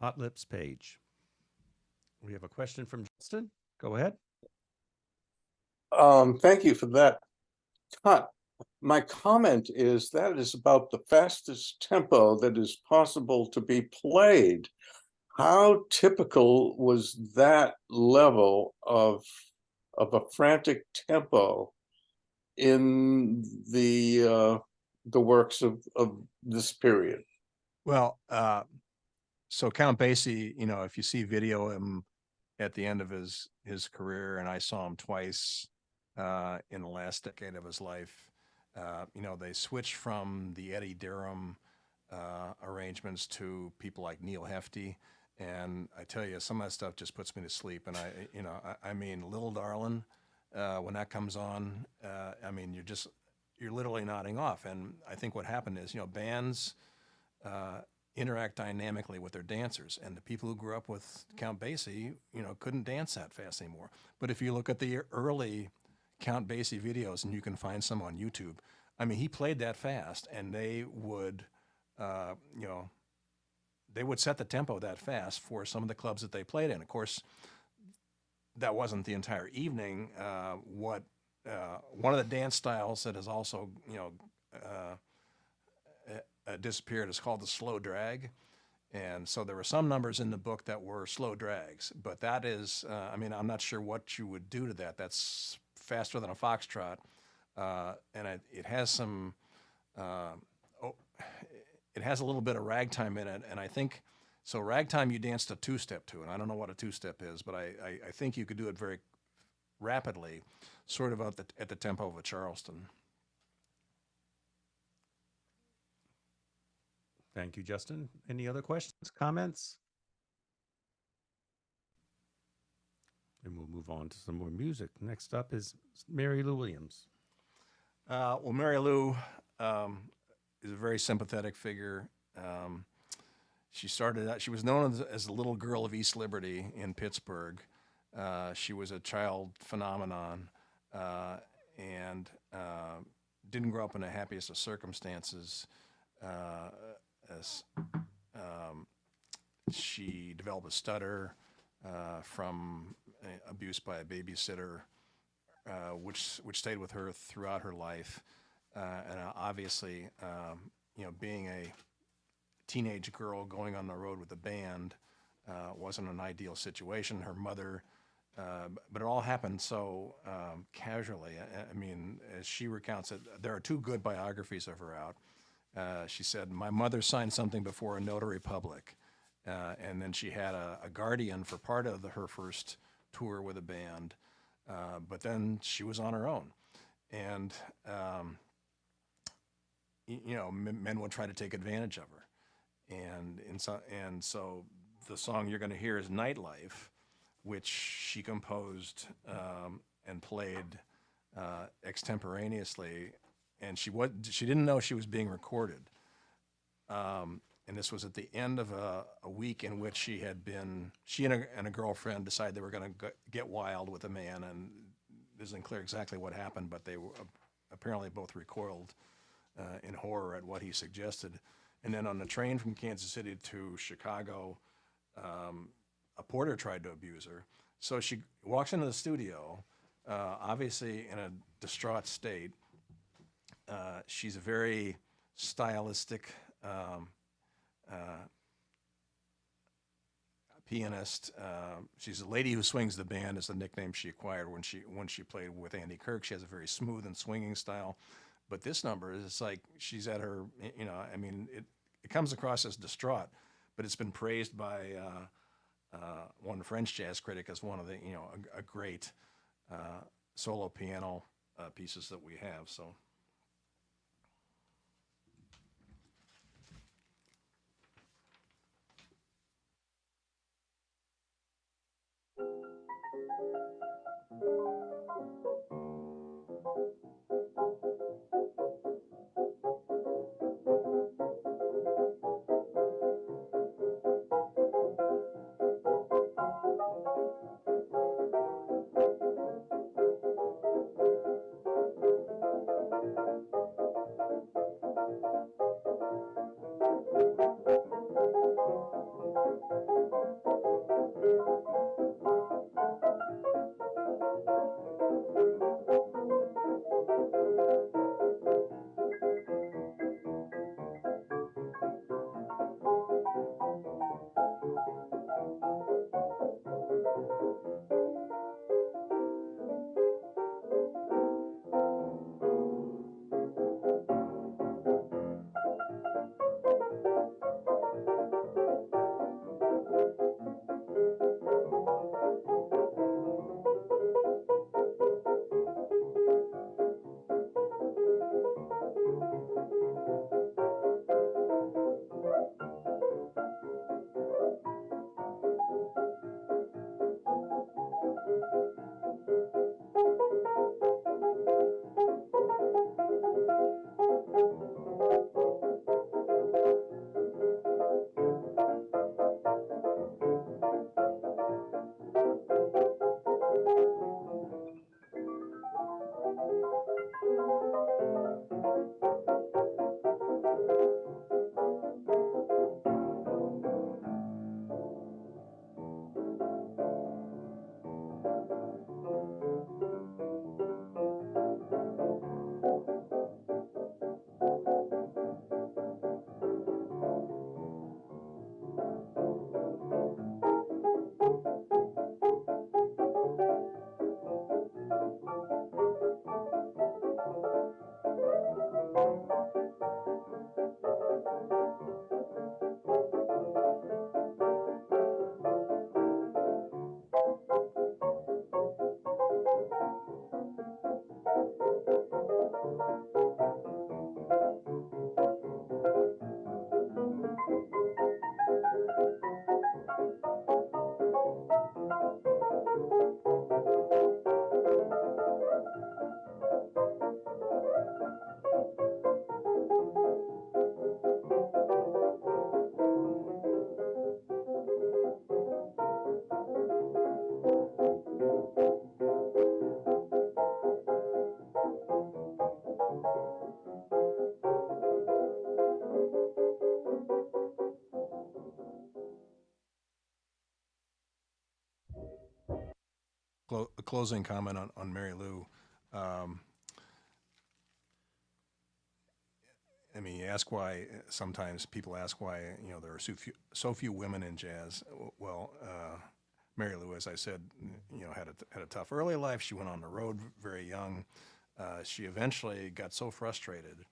Hot Lips Page. We have a question from Justin. Go ahead. Thank you for that cut. My comment is that is about the fastest tempo that is possible to be played. How typical was that level of a frantic tempo in the works of this period? Well, so Count Basie, if you see video of him at the end of his career, and I saw him twice in the last decade of his life, they switched from the Eddie Durham arrangements to people like Neil Hefti. And I tell you, some of that stuff just puts me to sleep. And I mean, Little Darlin', when that comes on, you're literally nodding off. And I think what happened is, bands interact dynamically with their dancers, and the people who grew up with Count Basie, couldn't dance that fast anymore. But if you look at the early Count Basie videos, and you can find some on YouTube, I mean, he played that fast, and they would, they would set the tempo that fast for some of the clubs that they played in. Of course, that wasn't the entire evening. One of the dance styles that has also, disappeared is called the slow drag. And so there were some numbers in the book that were slow drags, but that is, I'm not sure what you would do to that. That's faster than a foxtrot. And it has some, it has a little bit of ragtime in it. And I think, so ragtime you danced a two-step to, and I don't know what a two-step is, but I think you could do it very rapidly, sort of at the tempo of a Charleston. Thank you, Justin. Any other questions, comments? And we'll move on to some more music. Next up is Mary Lou Williams. Well, Mary Lou is a very sympathetic figure. She started out, she was known as the little girl of East Liberty in Pittsburgh. She was a child phenomenon and didn't grow up in the happiest of circumstances. She developed a stutter from abuse by a babysitter, which stayed with her throughout her life. And obviously, being a teenage girl going on the road with a band wasn't an ideal situation. Her mother, but it all happened so casually. I mean, as she recounts it, there are two good biographies of her out. She said, "My mother signed something before a notary public." And then she had a guardian for part of her first tour with a band. But then she was on her own. And, men would try to take advantage of her. And so the song you're going to hear is Nightlife, which she composed and played extemporaneously. And she didn't know she was being recorded. And this was at the end of a week in which she and a girlfriend decided they were going to get wild with a man. And it isn't clear exactly what happened, but they were apparently both recoiled in horror at what he suggested. And then on the train from Kansas City to Chicago, a porter tried to abuse her. So she walks into the studio, obviously in a distraught state. She's a very stylistic pianist. She's a lady who swings the band is the nickname she acquired when she played with Andy Kirk. She has a very smooth and swinging style. But this number is like she's at her, it comes across as distraught, but it's been praised by one French jazz critic as one of the, a great solo piano pieces that we have. So. a closing comment on Mary Lou. I mean, you ask why, sometimes people ask why, there are so few women in jazz. Well, Mary Lou, as I said, had a tough early life. She went on the road very young. She eventually got so frustrated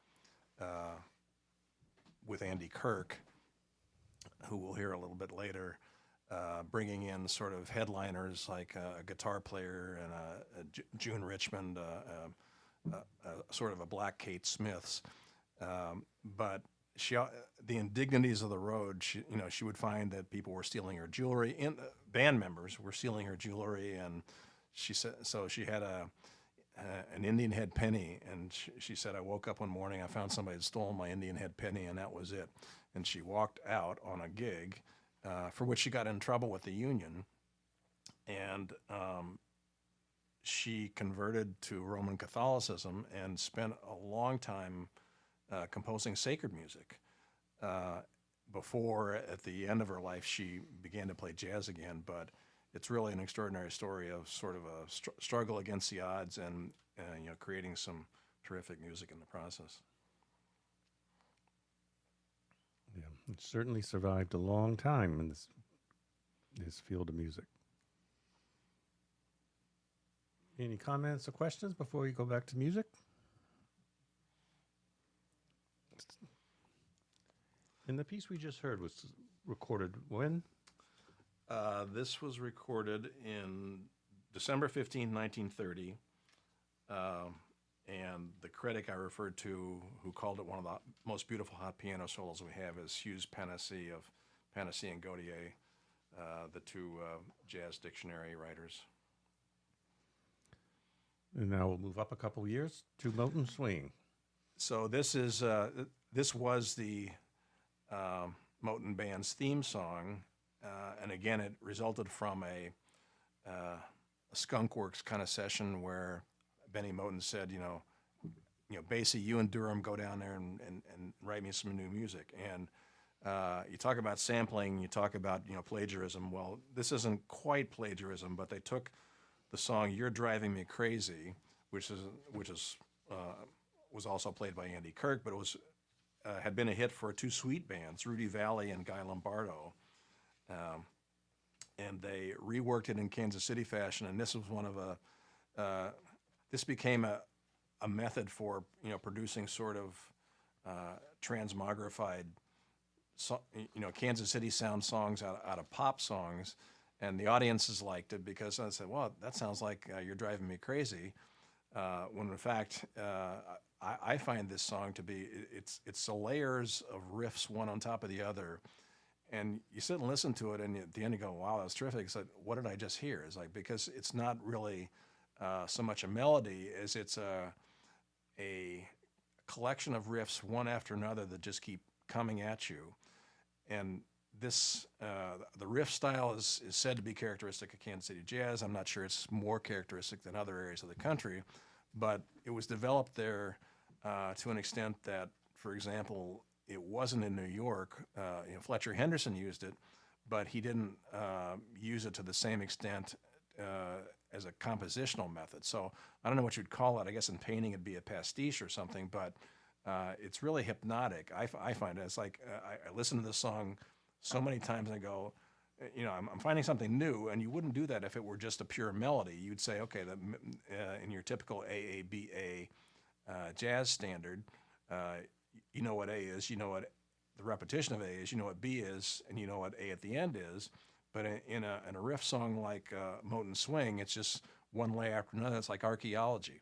with Andy Kirk, who we'll hear a little bit later, bringing in sort of headliners like a guitar player and June Richmond, sort of a Black Kate Smiths. But the indignities of the road, she would find that people were stealing her jewelry, and band members were stealing her jewelry, and she said, so she had an Indian head penny, and she said, I woke up one morning, I found somebody had stolen my Indian head penny, and that was it. And she walked out on a gig, for which she got in trouble with the union, and she converted to Roman Catholicism and spent a long time composing sacred music. Before, at the end of her life, she began to play jazz again, but it's really an extraordinary story of sort of a struggle against the odds and creating some terrific music in the process. Yeah, it certainly survived a long time in this field of music. Any comments or questions before we go back to music? And the piece we just heard was recorded when? This was recorded in December 15, 1930. And the critic I referred to, who called it one of the most beautiful hot piano solos we have, is Hughes Panacea of Panacea and Gaudier, the two jazz dictionary writers. And now we'll move up a couple years to Moton Swing. So this was the Moton Band's theme song, and again, it resulted from a Skunk Works kind of session where Benny Moton said, Basie, you and Durham go down there and write me some new music. And you talk about sampling, you talk about plagiarism. Well, this isn't quite plagiarism, but they took the song "You're Driving Me Crazy," which was also played by Andy Kirk, but it was had been a hit for two sweet bands, Rudy Vallée and Guy Lombardo, and they reworked it in Kansas City fashion. And this was one of this became a method for producing sort of transmogrified, Kansas City sound songs out of pop songs, and the audiences liked it because I said, well, that sounds like You're Driving Me Crazy, when in fact I find this song to be, it's the layers of riffs one on top of the other, and you sit and listen to it, and at the end you go, wow, that's terrific. It's like, what did I just hear? It's like, because it's not really so much a melody as it's a collection of riffs one after another that just keep coming at you. And this, the riff style is said to be characteristic of Kansas City jazz. I'm not sure it's more characteristic than other areas of the country, but it was developed there to an extent that, for example, it wasn't in New York. Fletcher Henderson used it, but he didn't use it to the same extent as a compositional method. So I don't know what you'd call it. I guess in painting it'd be a pastiche or something, but it's really hypnotic. I find it. It's like I listen to this song so many times and I go, I'm finding something new, and you wouldn't do that if it were just a pure melody. You'd say, okay, in your typical AABA jazz standard, you know what A is, you know what the repetition of A is, you know what B is, and you know what A at the end is. But in a riff song like Moton Swing, it's just one layer after another. It's like archaeology.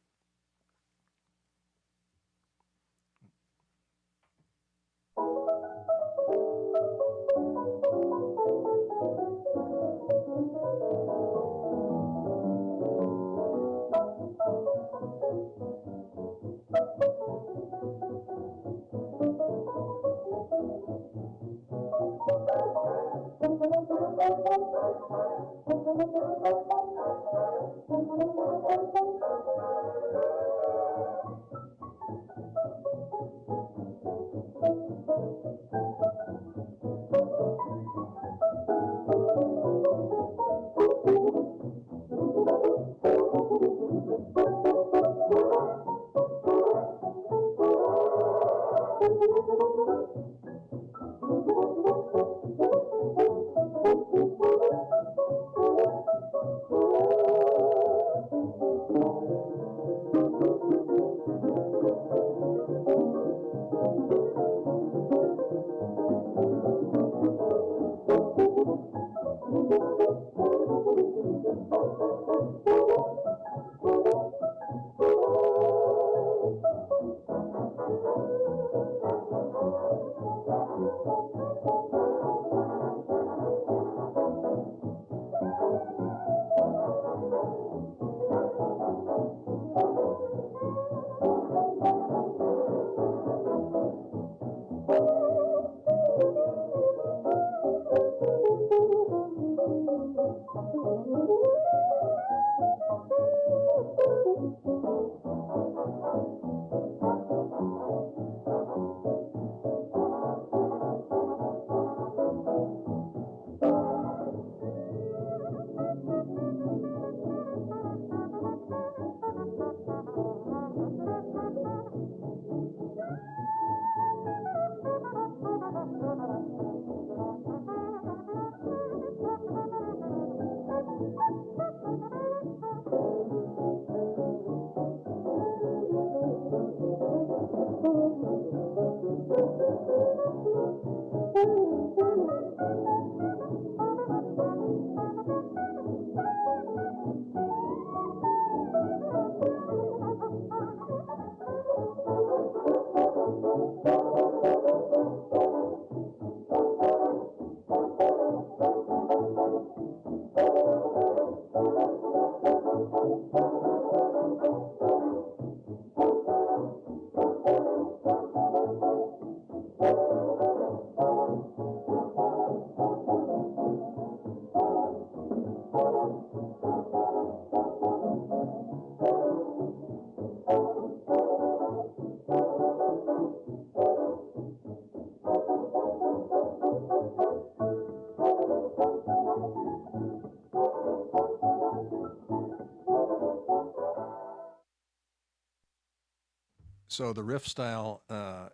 So the riff style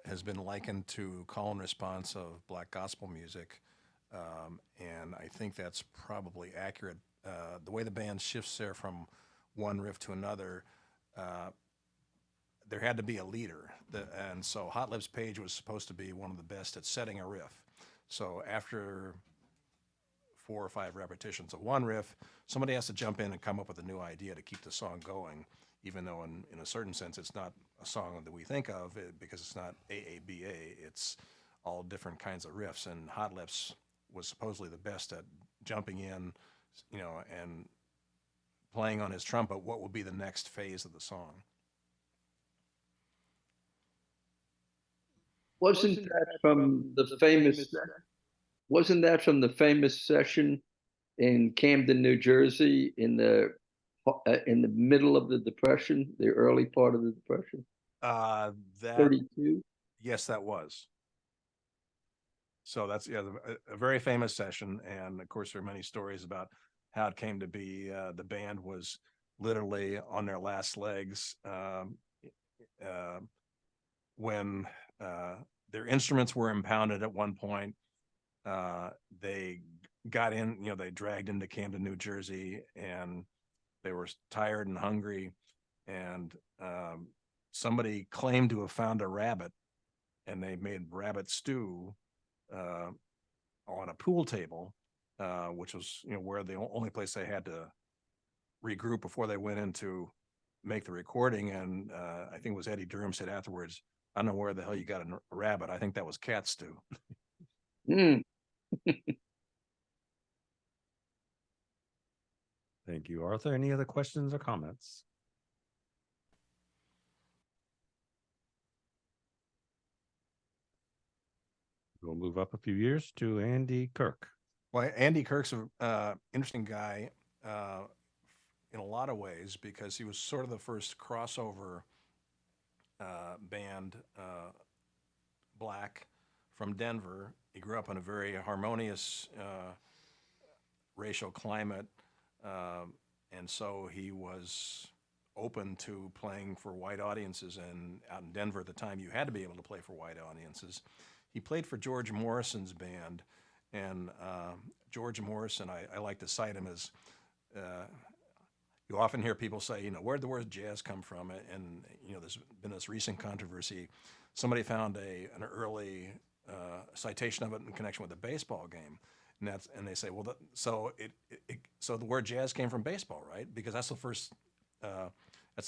has been likened to call and response of black gospel music, and I think that's probably accurate. The way the band shifts there from one riff to another, there had to be a leader, and so Hot Lips Page was supposed to be one of the best at setting a riff. So after 4 or 5 repetitions of one riff, somebody has to jump in and come up with a new idea to keep the song going, even though in a certain sense it's not a song that we think of because it's not AABA, it's all different kinds of riffs. And Hot Lips was supposedly the best at jumping in, and playing on his trumpet what would be the next phase of the song. Wasn't that from the famous? Wasn't that from the famous session in Camden, New Jersey, in the middle of the Depression, the early part of the Depression? That 32. Yes, that was. So that's a very famous session, and of course there are many stories about how it came to be. The band was literally on their last legs when their instruments were impounded at one point. They got in, they dragged into Camden, New Jersey, and they were tired and hungry, and somebody claimed to have found a rabbit, and they made rabbit stew on a pool table, which was where the only place they had to regroup before they went in to make the recording. And I think it was Eddie Durham said afterwards, "I don't know where the hell you got a rabbit. I think that was cat stew." Mm. Thank you, Arthur. Any other questions or comments? We'll move up a few years to Andy Kirk. Well, Andy Kirk's an interesting guy in a lot of ways because he was sort of the first crossover band, black, from Denver. He grew up in a very harmonious racial climate, and so he was open to playing for white audiences. And out in Denver at the time, you had to be able to play for white audiences. He played for George Morrison's band, and George Morrison, I like to cite him as, you often hear people say, where'd the word jazz come from? And, there's been this recent controversy. Somebody found an early citation of it in connection with a baseball game. And they say, well, so the word jazz came from baseball, right? Because that's the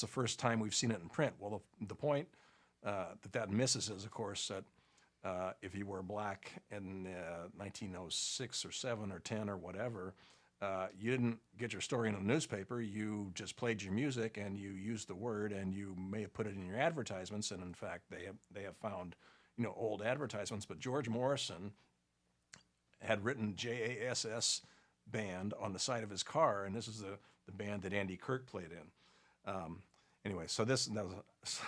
first time we've seen it in print. Well, the point that misses is, of course, that if you were black in 1906 or 7 or 10 or whatever, you didn't get your story in a newspaper. You just played your music and you used the word, and you may have put it in your advertisements. And in fact, they have found old advertisements. But George Morrison had written JASS band on the side of his car, and this is the band that Andy Kirk played in. Anyway, so that was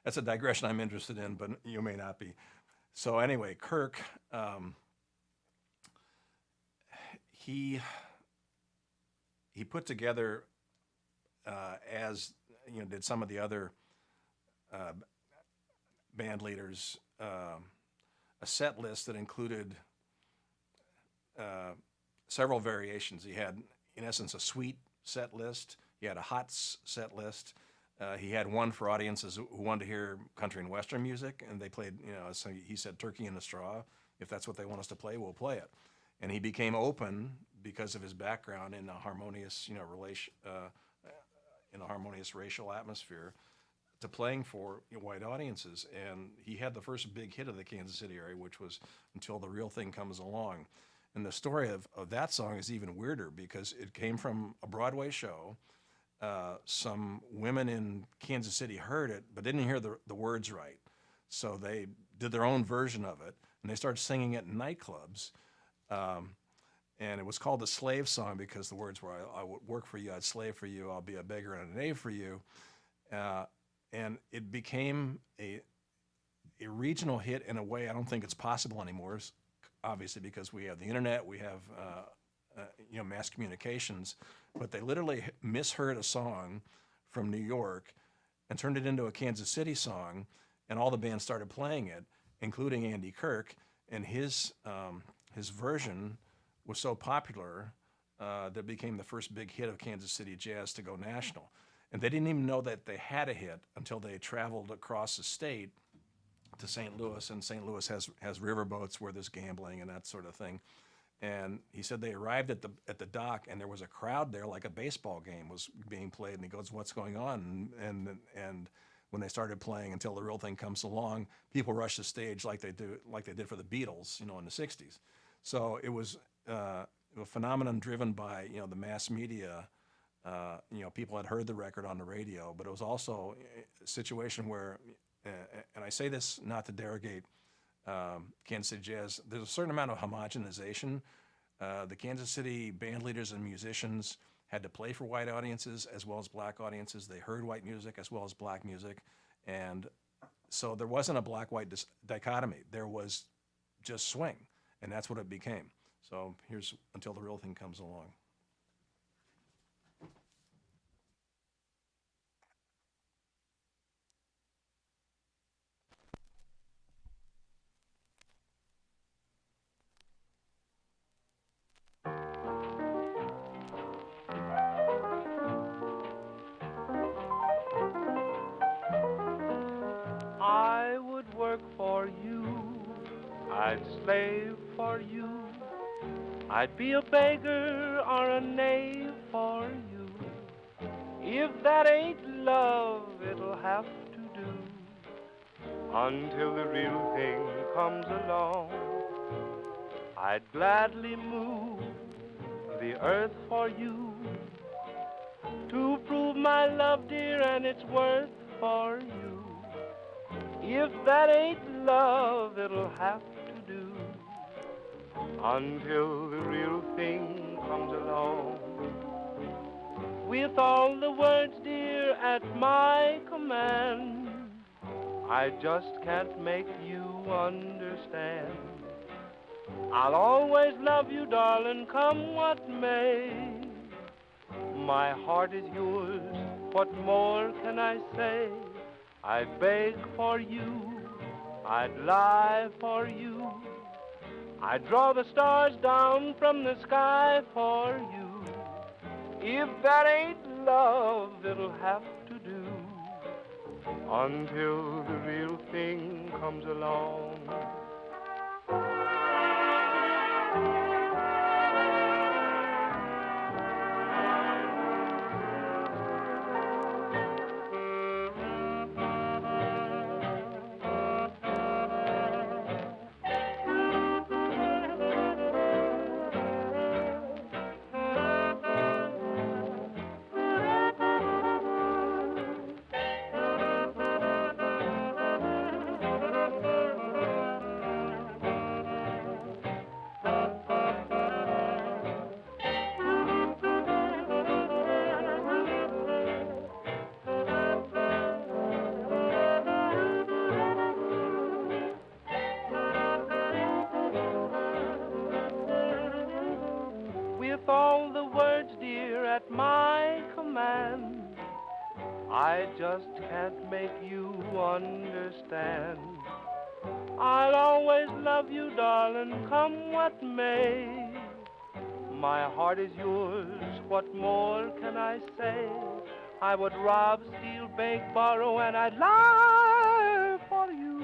that's a digression I'm interested in, but you may not be. So anyway, Kirk, he put together, as you know, did some of the other band leaders, a set list that included several variations. He had, in essence, a sweet set list. He had a hot set list. He had one for audiences who wanted to hear country and western music, and they played, you know, so he said Turkey in a Straw. If that's what they want us to play, we'll play it. And he became open because of his background in a harmonious, you know, in a harmonious racial atmosphere, to playing for, you know, white audiences. And he had the first big hit of the Kansas City area, which was Until the Real Thing Comes Along. And the story of that song is even weirder because it came from a Broadway show. Some women in Kansas City heard it, but didn't hear the words right. So they did their own version of it, and they started singing it in nightclubs. And it was called the Slave Song because the words were, I would work for you, I'd slave for you, I'll be a beggar and a knave for you. And it became a regional hit in a way I don't think it's possible anymore, obviously, because we have the internet, we have you know, mass communications, but they literally misheard a song from New York and turned it into a Kansas City song, and all the bands started playing it, including Andy Kirk, and his version was so popular that it became the first big hit of Kansas City jazz to go national. And they didn't even know that they had a hit until they traveled across the state to St. Louis, and St. Louis has riverboats where there's gambling and that sort of thing. And he said they arrived at the dock, and there was a crowd there, like a baseball game was being played. And he goes, "What's going on?" And when they started playing Until the Real Thing Comes Along, people rushed the stage like they did for the Beatles, you know, in the '60s. So it was a phenomenon driven by, you know, the mass media. You know, people had heard the record on the radio, but it was also a situation where, and I say this not to derogate Kansas City jazz, there's a certain amount of homogenization. The Kansas City band leaders and musicians had to play for white audiences as well as black audiences. They heard white music as well as black music. And so there wasn't a black-white dichotomy. There was just swing, and that's what it became. So here's Until the Real Thing Comes Along. I would work for you, I'd slave for you, I'd be a beggar or a knave for you. If that ain't love, it'll have to do until the real thing comes along. I'd gladly move the earth for you to prove my love, dear, and its worth for you. If that ain't love, it'll have to do until the real thing comes along. With all the words, dear, at my command, I just can't make you understand. I'll always love you, darling, come what may. My heart is yours, what more can I say? I'd beg for you, I'd lie for you, I'd draw the stars down from the sky for you. If that ain't love, it'll have to do until the real thing comes along. of words, dear, at my command. I just can't make you understand. I'll always love you, darling, come what may. My heart is yours, what more can I say? I would rob, steal, beg, borrow, and I'd lie for you.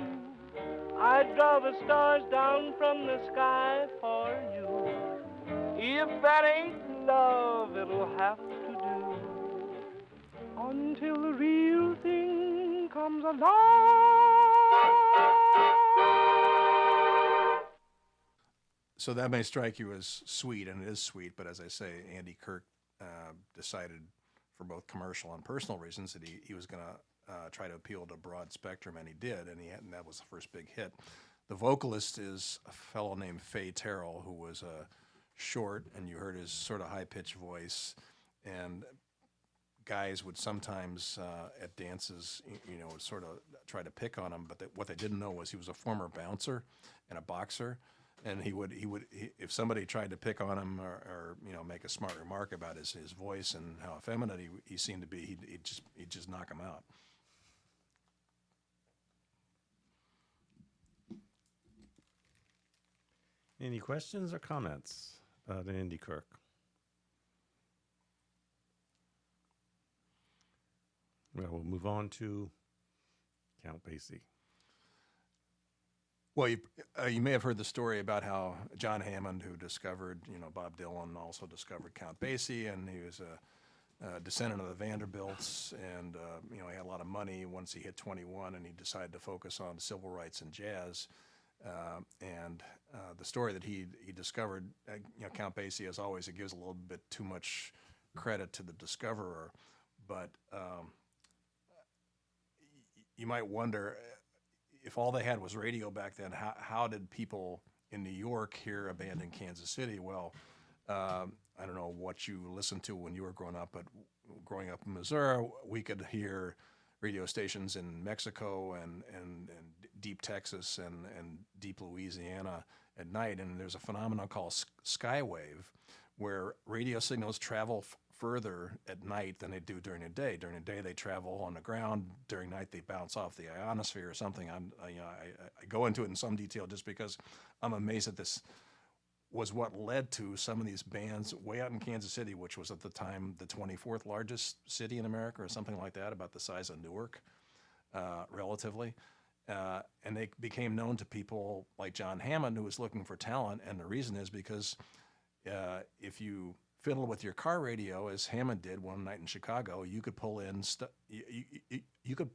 I'd draw the stars down from the sky for you. If that ain't love, it'll have to do until the real thing comes along. So that may strike you as sweet, and it is sweet, but as I say, Andy Kirk decided for both commercial and personal reasons that he was going to try to appeal to a broad spectrum, and he did, and that was the first big hit. The vocalist is a fellow named Fay Terrell, who was short, and you heard his sort of high-pitched voice, and guys would sometimes at dances, would sort of try to pick on him, but what they didn't know was he was a former bouncer and a boxer, and he would if somebody tried to pick on him or make a smart remark about his voice and how effeminate he seemed to be, he'd just knock him out. Any questions or comments about Andy Kirk? Well, we'll move on to Count Basie. Well, you may have heard the story about how John Hammond, who discovered, Bob Dylan, also discovered Count Basie, and he was a descendant of the Vanderbilts, and he had a lot of money once he hit 21, and he decided to focus on civil rights and jazz. And the story that he discovered, Count Basie, as always, it gives a little bit too much credit to the discoverer, but you might wonder, if all they had was radio back then, how did people in New York hear a band in Kansas City? Well, I don't know what you listened to when you were growing up, but growing up in Missouri, we could hear radio stations in Mexico and deep Texas and deep Louisiana at night. And there's a phenomenon called skywave, where radio signals travel further at night than they do during the day. During the day, they travel on the ground. During night, they bounce off the ionosphere or something. I go into it in some detail just because I'm amazed that this was what led to some of these bands way out in Kansas City, which was at the time the 24th largest city in America or something like that, about the size of Newark, relatively. And they became known to people like John Hammond, who was looking for talent. And the reason is because if you fiddle with your car radio, as Hammond did one night in Chicago, you could pull in you could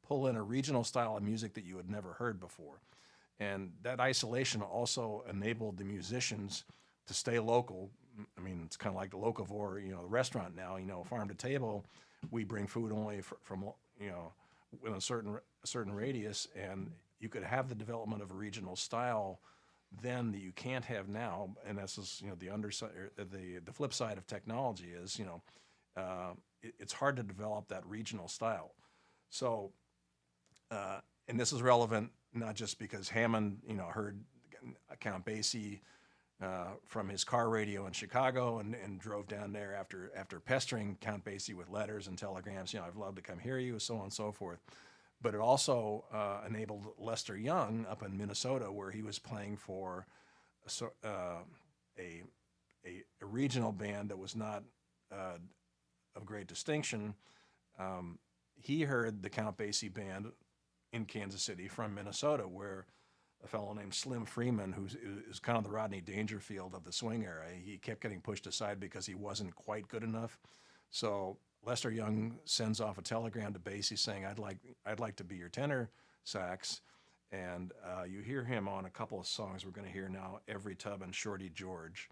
pull in a regional style of music that you had never heard before, and that isolation also enabled the musicians to stay local. I mean, it's kind of like the locavore, the restaurant now. Farm to table, we bring food only from within a certain radius, and you could have the development of a regional style then that you can't have now, and this is the underside, the flip side of technology is it's hard to develop that regional style. So, and this is relevant not just because Hammond heard Count Basie from his car radio in Chicago and drove down there after pestering Count Basie with letters and telegrams. I've loved to come hear you, so on and so forth. But it also enabled Lester Young up in Minnesota, where he was playing for a regional band that was not of great distinction. He heard the Count Basie band in Kansas City from Minnesota, where a fellow named Slim Freeman, who is kind of the Rodney Dangerfield of the swing era, he kept getting pushed aside because he wasn't quite good enough. So Lester Young sends off a telegram to Basie saying, I'd like to be your tenor sax. And you hear him on a couple of songs we're going to hear now, Every Tub and Shorty George.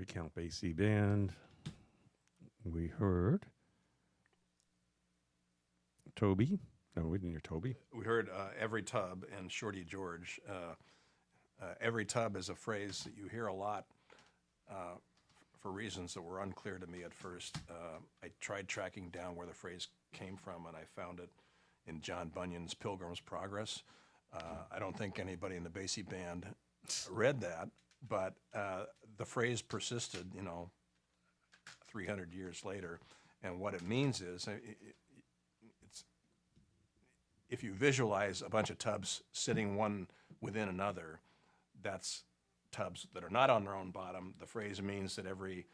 Count Basie Band. We heard Toby. No, we didn't hear Toby. We heard Every Tub and Shorty George. Every tub is a phrase that you hear a lot for reasons that were unclear to me at first. I tried tracking down where the phrase came from, and I found it in John Bunyan's Pilgrim's Progress. I don't think anybody in the Basie Band read that, but the phrase persisted, 300 years later. And what it means is, it's if you visualize a bunch of tubs sitting one within another, that's tubs that are not on their own bottom. The phrase means that every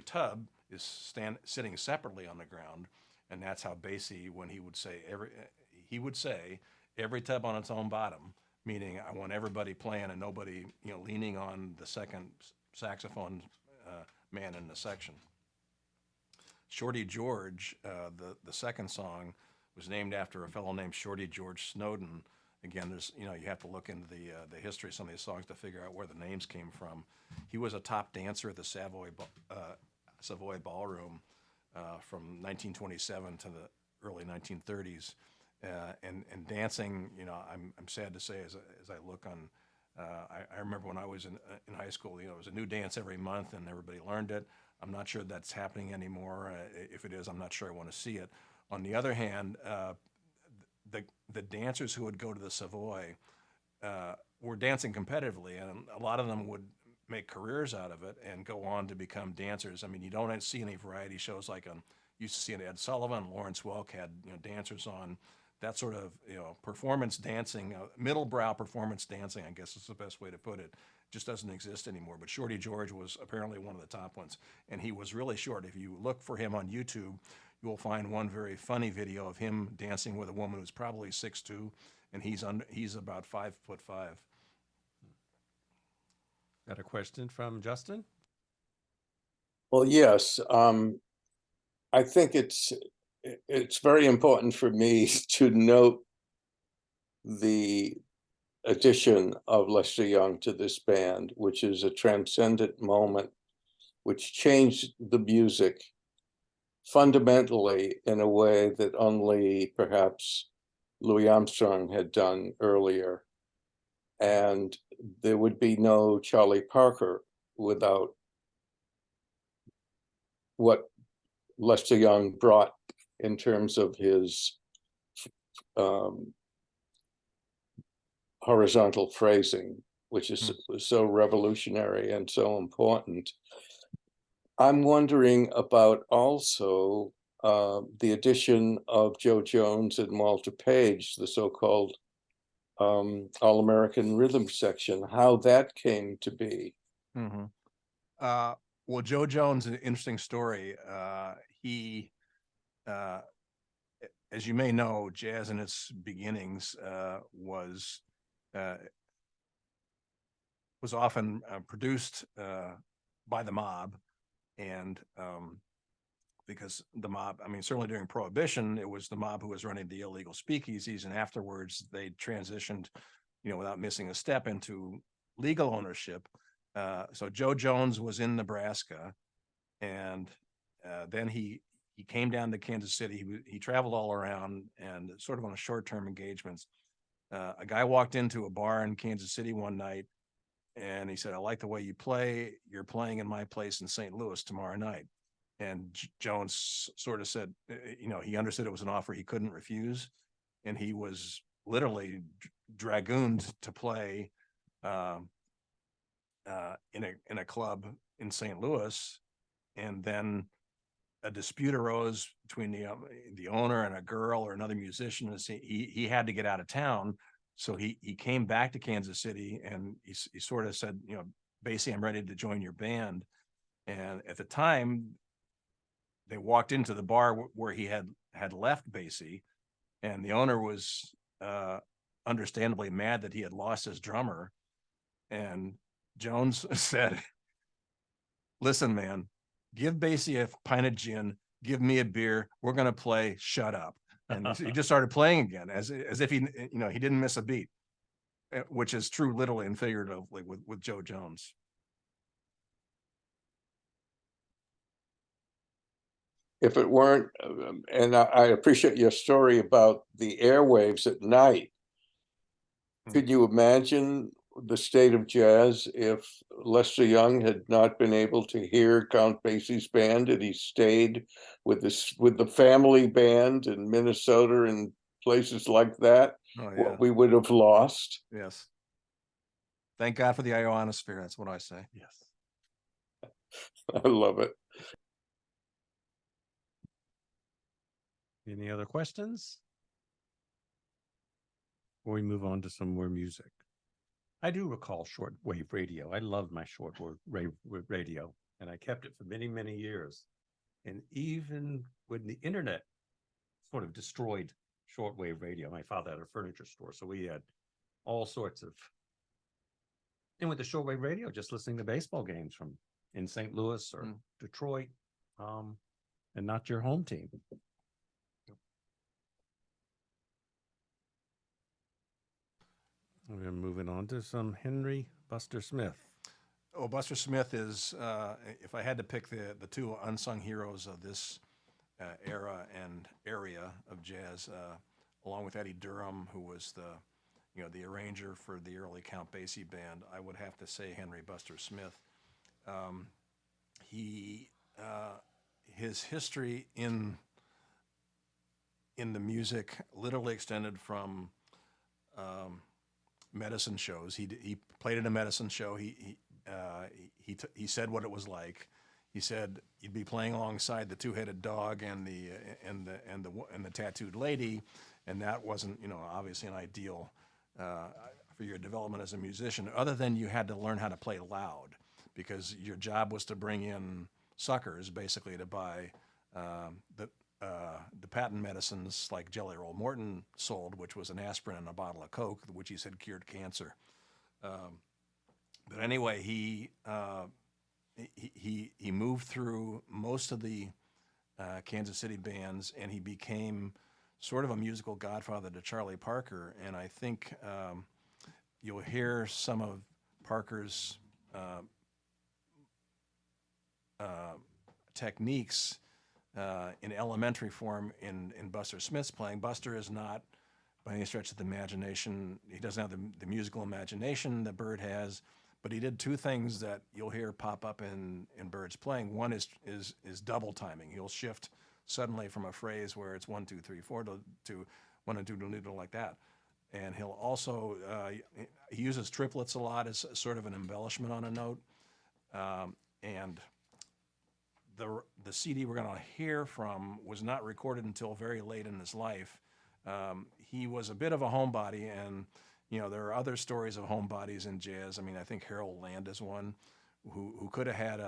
tub is sitting separately on the ground, and that's how Basie, when he would say every tub on its own bottom, meaning I want everybody playing and nobody, leaning on the second saxophone man in the section. Shorty George, the second song, was named after a fellow named Shorty George Snowden. Again, there's, you have to look into the history of some of these songs to figure out where the names came from. He was a top dancer at the Savoy Ballroom from 1927 to the early 1930s. And dancing, I'm sad to say, as I look on, I remember when I was in high school, it was a new dance every month and everybody learned it. I'm not sure that's happening anymore. If it is, I'm not sure I want to see it. On the other hand, the dancers who would go to the Savoy were dancing competitively, and a lot of them would make careers out of it and go on to become dancers. I mean, you don't see any variety shows like you used to see Ed Sullivan, Lawrence Welk had dancers on. That sort of performance dancing, middle-brow performance dancing, I guess is the best way to put it, just doesn't exist anymore. But Shorty George was apparently one of the top ones, and he was really short. If you look for him on YouTube, you will find one very funny video of him dancing with a woman who's probably 6'2", and he's about 5'5". Got a question from Justin? Well, yes. I think it's very important for me to note the addition of Lester Young to this band, which is a transcendent moment, which changed the music fundamentally in a way that only perhaps Louis Armstrong had done earlier. And there would be no Charlie Parker without what Lester Young brought in terms of his horizontal phrasing, which is so revolutionary and so important. I'm wondering about also the addition of Joe Jones and Walter Page, the so-called All-American Rhythm section, how that came to be. Mm-hmm. Well, Joe Jones, an interesting story. He, as you may know, jazz in its beginnings was often produced by the mob, and because the mob, certainly during Prohibition, it was the mob who was running the illegal speakeasies, and afterwards they transitioned, without missing a step, into legal ownership. So Joe Jones was in Nebraska, and then he came down to Kansas City. He traveled all around and sort of on a short-term engagements. A guy walked into a bar in Kansas City one night, and he said, "I like the way you play. You're playing in my place in St. Louis tomorrow night." And Jones sort of said, he understood it was an offer he couldn't refuse, and he was literally dragooned to play in a club in St. Louis, and then a dispute arose between the owner and a girl or another musician. And he had to get out of town, so he came back to Kansas City, and he sort of said, "Basie, I'm ready to join your band." And at the time, they walked into the bar where he had left Basie, and the owner was understandably mad that he had lost his drummer. And Jones said, "Listen, man, give Basie a pint of gin, give me a beer, we're going to play, shut up." And he just started playing again, as if he didn't miss a beat, which is true literally and figuratively with Joe Jones. if it weren't, and I appreciate your story about the airwaves at night. Could you imagine the state of jazz if Lester Young had not been able to hear Count Basie's band and he stayed with the family band in Minnesota and places like that? Oh, yeah. What we would have lost. Yes. Thank God for the ionosphere. That's what I say. Yes. I love it. Any other questions? Before we move on to some more music. I do recall shortwave radio. I loved my shortwave radio, and I kept it for many, many years. And even when the internet sort of destroyed shortwave radio, my father had a furniture store, so we had all sorts of. And with the shortwave radio, just listening to baseball games from in St. Louis or Detroit, and not your home team. We're moving on to some Henry Buster Smith. Oh, Buster Smith is, if I had to pick the two unsung heroes of this era and area of jazz, along with Eddie Durham, who was the arranger for the early Count Basie band, I would have to say Henry Buster Smith. His history in the music literally extended from medicine shows. He played in a medicine show. He said what it was like. He said you'd be playing alongside the two-headed dog and the tattooed lady, and that wasn't obviously an ideal for your development as a musician. Other than you had to learn how to play loud, because your job was to bring in suckers basically to buy the patent medicines like Jelly Roll Morton sold, which was an aspirin and a bottle of Coke, which he said cured cancer. But anyway, he moved through most of the Kansas City bands, and he became sort of a musical godfather to Charlie Parker. And I think you'll hear some of Parker's techniques in elementary form in Buster Smith's playing. Buster is not, by any stretch of the imagination, he doesn't have the musical imagination that Bird has, but he did two things that you'll hear pop up in Bird's playing. One is double timing. He'll shift suddenly from a phrase where it's 1, 2, 3, 4 to 1 and 2 like that. And he'll also, he uses triplets a lot as sort of an embellishment on a note. And the CD we're going to hear from was not recorded until very late in his life. He was a bit of a homebody, and there are other stories of homebodies in jazz. I mean, I think Harold Land is one who could have had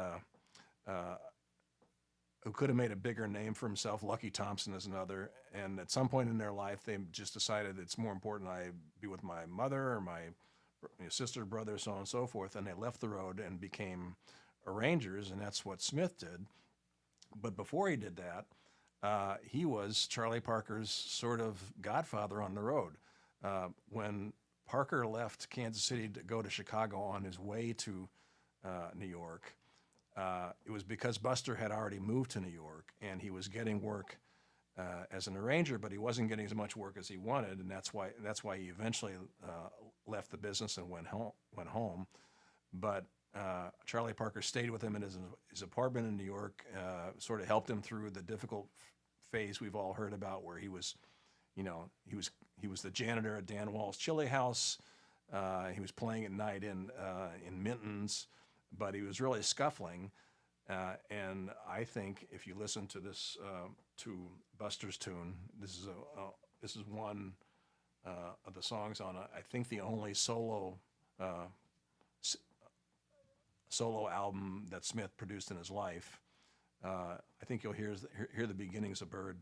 who could have made a bigger name for himself. Lucky Thompson is another, and at some point in their life, they just decided it's more important I be with my mother or my sister, brother, so on and so forth, and they left the road and became arrangers, and that's what Smith did. But before he did that, he was Charlie Parker's sort of godfather on the road. When Parker left Kansas City to go to Chicago on his way to New York, it was because Buster had already moved to New York, and he was getting work as an arranger, but he wasn't getting as much work as he wanted, and that's why he eventually left the business and went home. But Charlie Parker stayed with him in his apartment in New York, sort of helped him through the difficult phase we've all heard about, where he was the janitor at Dan Wall's Chili House. He was playing at night in Minton's, but he was really scuffling. And I think if you listen to this to Buster's tune, this is one of the songs on I think the only solo album that Smith produced in his life. I think you'll hear the beginnings of Bird.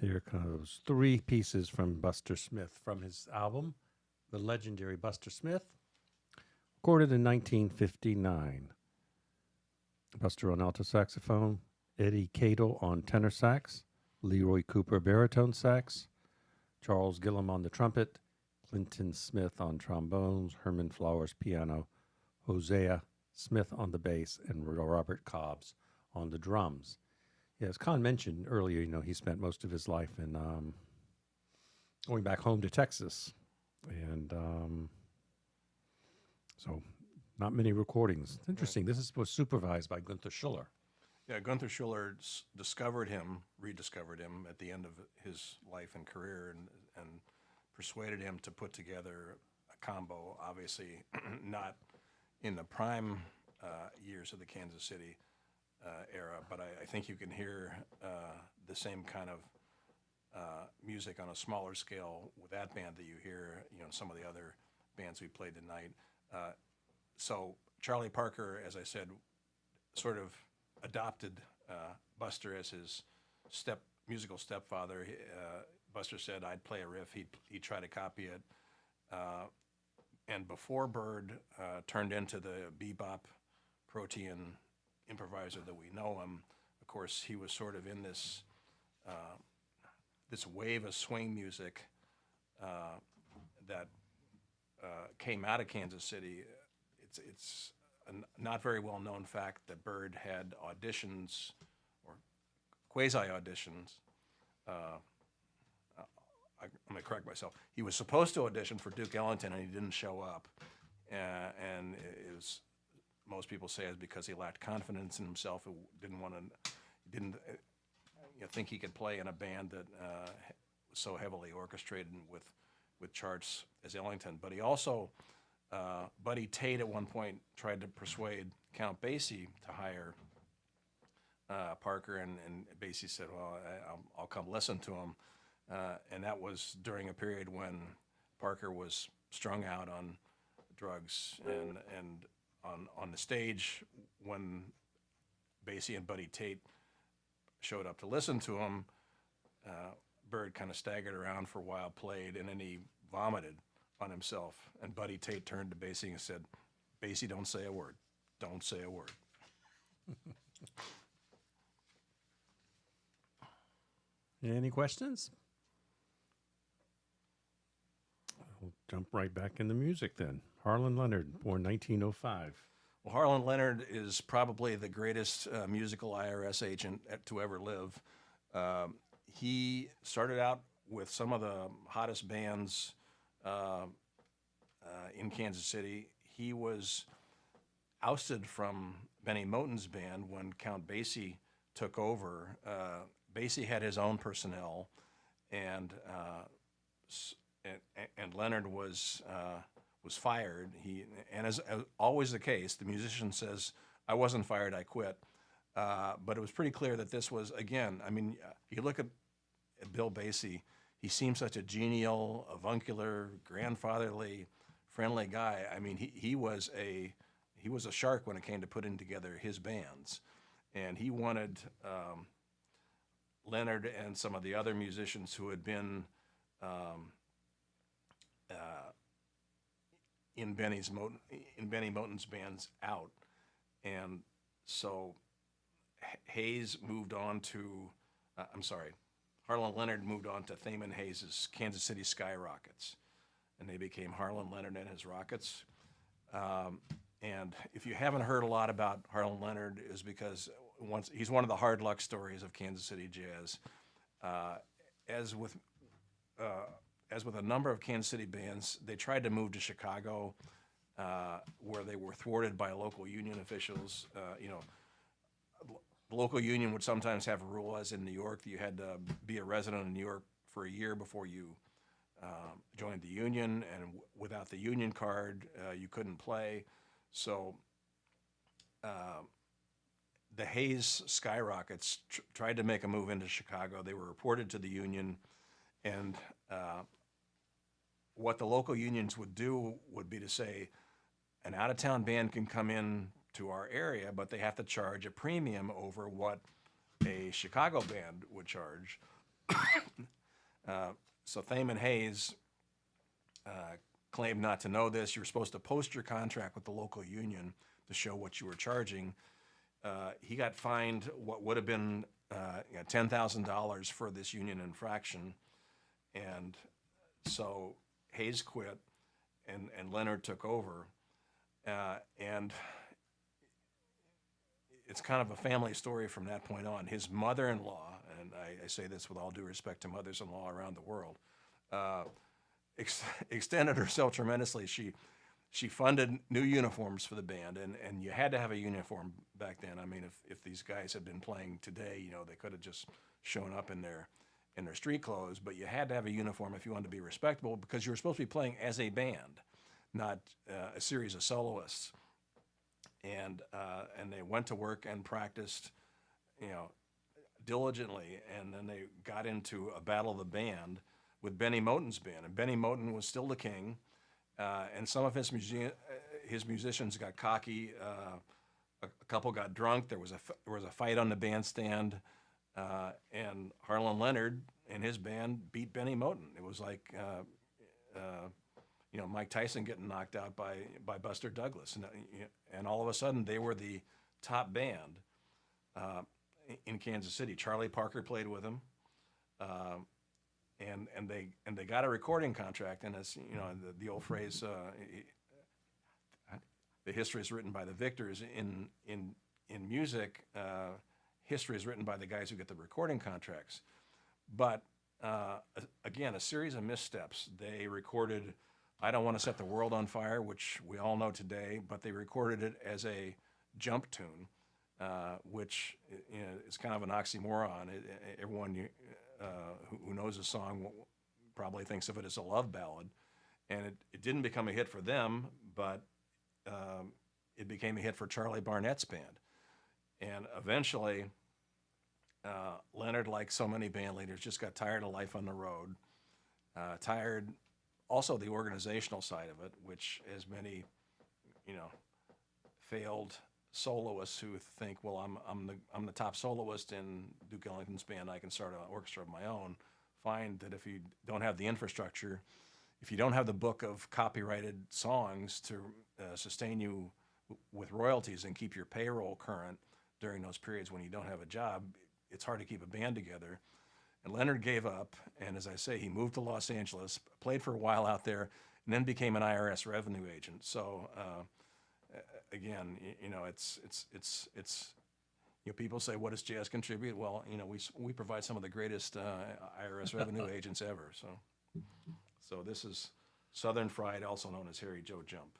There goes three pieces from Buster Smith from his album, The Legendary Buster Smith, recorded in 1959. Buster on alto saxophone, Eddie Cadle on tenor sax, Leroy Cooper baritone sax, Charles Gillum on the trumpet, Clinton Smith on trombones, Herman Flowers piano, Hosea Smith on the bass, and Robert Cobbs on the drums. Yeah, as Con mentioned earlier, he spent most of his life in going back home to Texas, and so not many recordings. It's interesting. This was supervised by Gunther Schuller. Yeah, Gunther Schuller rediscovered him at the end of his life and career, and persuaded him to put together a combo. Obviously, not in the prime years of the Kansas City era, but I think you can hear the same kind of music on a smaller scale with that band that you hear, some of the other bands we played tonight. So Charlie Parker, as I said, sort of adopted Buster as his musical stepfather. Buster said, "I'd play a riff, he'd try to copy it." And before Bird turned into the bebop protean improviser that we know him, of course, he was sort of in this this wave of swing music that came out of Kansas City. It's a not very well known fact that Bird had auditions or quasi auditions. I'm going to correct myself. He was supposed to audition for Duke Ellington, and he didn't show up. And it was, most people say, it's because he lacked confidence in himself. He didn't think he could play in a band that was so heavily orchestrated with charts as Ellington. But he also, Buddy Tate at one point tried to persuade Count Basie to hire Parker, and Basie said, "Well, I'll come listen to him." And that was during a period when Parker was strung out on drugs, and on the stage when Basie and Buddy Tate showed up to listen to him, Bird kind of staggered around for a while, played, and then he vomited on himself. And Buddy Tate turned to Basie and said, "Basie, don't say a word. Don't say a word." Any questions? We'll jump right back in the music then. Harlan Leonard, born 1905. Well, Harlan Leonard is probably the greatest musical IRS agent to ever live. He started out with some of the hottest bands in Kansas City. He was ousted from Benny Moten's band when Count Basie took over. Basie had his own personnel, and Leonard was fired. And as always the case, the musician says, "I wasn't fired, I quit." But it was pretty clear that this was, again, I mean, you look at Bill Basie, he seemed such a genial, avuncular, grandfatherly, friendly guy. I mean, he was a shark when it came to putting together his bands, and he wanted Leonard and some of the other musicians who had been in Benny Moten's bands out, and so Harlan Leonard moved on to Thaman Hayes' Kansas City Skyrockets, and they became Harlan Leonard and his Rockets. And if you haven't heard a lot about Harlan Leonard, is because he's one of the hard luck stories of Kansas City jazz. As with a number of Kansas City bands, they tried to move to Chicago, where they were thwarted by local union officials. The local union would sometimes have a rule, as in New York, that you had to be a resident of New York for a year before you joined the union, and without the union card, you couldn't play. So the Hayes Skyrockets tried to make a move into Chicago. They were reported to the union, and what the local unions would do would be to say, an out-of-town band can come in to our area, but they have to charge a premium over what a Chicago band would charge. So Thaman Hayes claimed not to know this. You were supposed to post your contract with the local union to show what you were charging. He got fined what would have been $10,000 for this union infraction. And so Hayes quit and Leonard took over. And it's kind of a family story from that point on. His mother-in-law, and I say this with all due respect to mothers-in-law around the world, extended herself tremendously. She funded new uniforms for the band, and you had to have a uniform back then. I mean, if these guys had been playing today, you know, they could have just shown up in their street clothes, but you had to have a uniform if you wanted to be respectable, because you were supposed to be playing as a band, not a series of soloists. And they went to work and practiced, you know, diligently, and then they got into a battle of the band with Benny Moten's band, and Benny Moten was still the king, and some of his musicians got cocky. A couple got drunk. There was a fight on the bandstand, and Harlan Leonard and his band beat Benny Moten. It was like you know, Mike Tyson getting knocked out by Buster Douglas, and all of a sudden they were the top band in Kansas City. Charlie Parker played with them, and they got a recording contract. And as you know, the old phrase, the history is written by the victors. In music, history is written by the guys who get the recording contracts. But again, a series of missteps. They recorded "I Don't Want to Set the World on Fire," which we all know today, but they recorded it as a jump tune, which, you know, is kind of an oxymoron. Everyone who knows the song probably thinks of it as a love ballad, and it didn't become a hit for them, but it became a hit for Charlie Barnett's band. And eventually, Leonard, like so many band leaders, just got tired of life on the road, tired also the organizational side of it, which as many, you know, failed soloists who think, well, I'm the top soloist in Duke Ellington's band, I can start an orchestra of my own, find that if you don't have the infrastructure, if you don't have the book of copyrighted songs to sustain you with royalties and keep your payroll current during those periods when you don't have a job, it's hard to keep a band together. And Leonard gave up, and as I say, he moved to Los Angeles, played for a while out there, and then became an IRS revenue agent. So again, you know, it's you know, people say, what does jazz contribute? Well, you know, we provide some of the greatest IRS revenue agents ever. So this is Southern Fried, also known as Harry Joe Jump.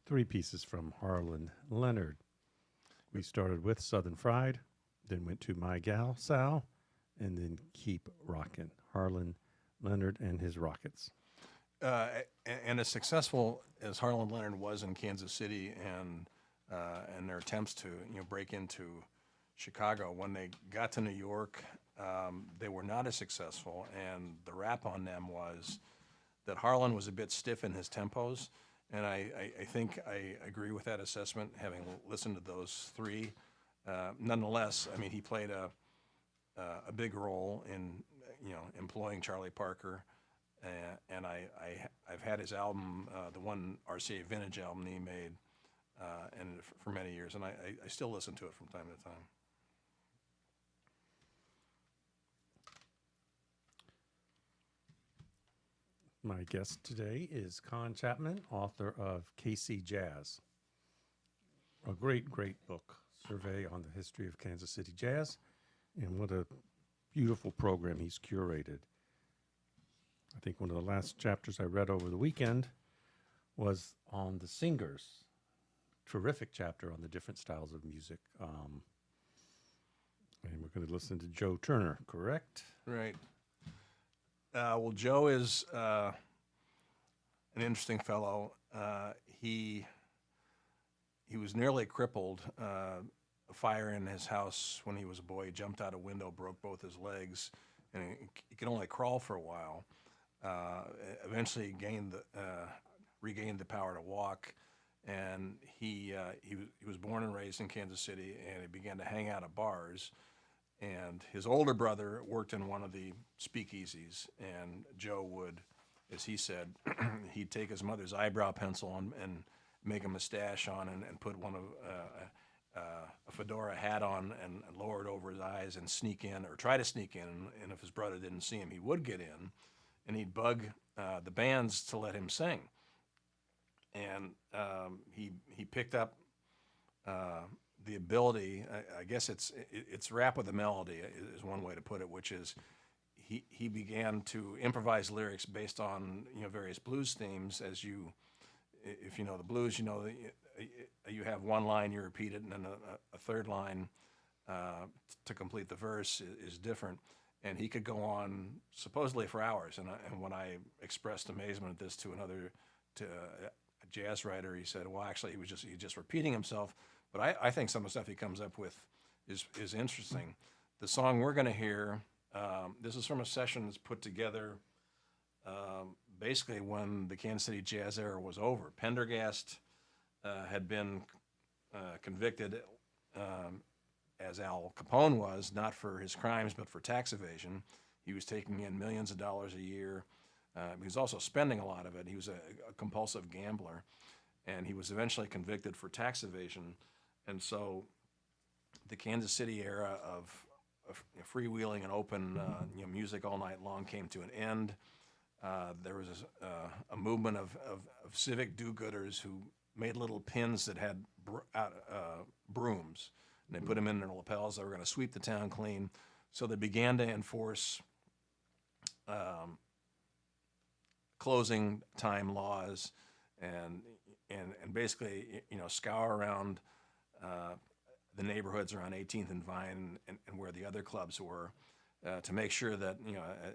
Three pieces from Harlan Leonard. We started with Southern Fried, then went to My Gal Sal, and then Keep Rockin'. Harlan Leonard and his Rockets. And as successful as Harlan Leonard was in Kansas City and their attempts to break into Chicago, when they got to New York, they were not as successful. And the rap on them was that Harlan was a bit stiff in his tempos. And I think I agree with that assessment, having listened to those three. Nonetheless, I mean, he played a big role in employing Charlie Parker, and I've had his album, the one RCA Vintage album that he made, and for many years, and I still listen to it from time to time. My guest today is Con Chapman, author of KC Jazz, a great, great book, survey on the history of Kansas City jazz, and what a beautiful program he's curated. I think one of the last chapters I read over the weekend was on the singers. Terrific chapter on the different styles of music. And we're going to listen to Joe Turner, correct? Right. Well, Joe is an interesting fellow. He was nearly crippled. A fire in his house when he was a boy. He jumped out a window, broke both his legs, and he could only crawl for a while. Eventually, regained the power to walk, and he was born and raised in Kansas City, and he began to hang out at bars. And his older brother worked in one of the speakeasies, and Joe would, as he said, he'd take his mother's eyebrow pencil and make a mustache on and put one of a fedora hat on and lower it over his eyes and sneak in, or try to sneak in. And if his brother didn't see him, he would get in, and he'd bug the bands to let him sing. And he picked up the ability. I guess it's rap with a melody is one way to put it, which is he began to improvise lyrics based on various blues themes. If you know the blues, you have one line, you repeat it, and then a third line to complete the verse is different. And he could go on supposedly for hours. And when I expressed amazement at this to a jazz writer, he said, well, actually, he just repeating himself. But I think some of the stuff he comes up with is interesting. The song we're going to hear, this is from a session that's put together basically when the Kansas City Jazz era was over. Pendergast had been convicted, as Al Capone was, not for his crimes, but for tax evasion. He was taking in millions of dollars a year. He was also spending a lot of it. He was a compulsive gambler, and he was eventually convicted for tax evasion. And so the Kansas City era of freewheeling and open music all night long came to an end. There was a movement of civic do-gooders who made little pins that had brooms, and they put them in their lapels. They were going to sweep the town clean. So they began to enforce closing time laws and basically scour around the neighborhoods around 18th and Vine and where the other clubs were to make sure that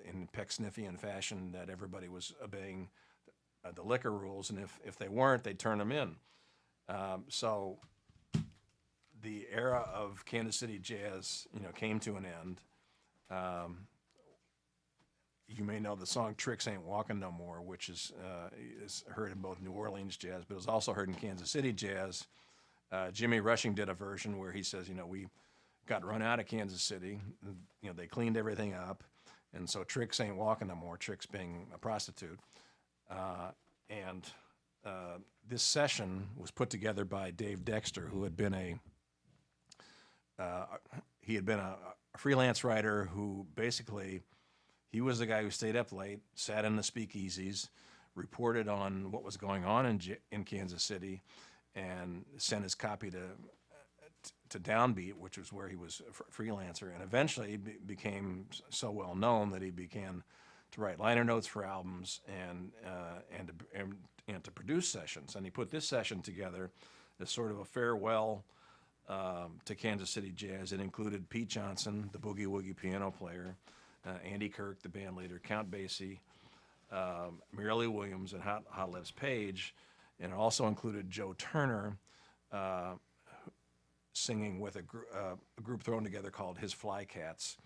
in Pecksniffian fashion that everybody was obeying the liquor rules, and if they weren't, they'd turn them in. So the era of Kansas City jazz came to an end. You may know the song "Tricks Ain't Walking No More," which is heard in both New Orleans jazz, but it was also heard in Kansas City jazz. Jimmy Rushing did a version where he says, we got run out of Kansas City. They cleaned everything up, and so Tricks ain't walking no more. Tricks being a prostitute, and this session was put together by Dave Dexter, who had been a freelance writer who basically. He was the guy who stayed up late, sat in the speakeasies, reported on what was going on in Kansas City, and sent his copy to Downbeat, which was where he was a freelancer, and eventually became so well known that he began to write liner notes for albums and to produce sessions. And he put this session together as sort of a farewell to Kansas City jazz. It included Pete Johnson, the boogie woogie piano player, Andy Kirk, the band leader, Count Basie, Mary Lou Williams, and Hot Lips Page, and it also included Joe Turner singing with a group thrown together called His Flycats,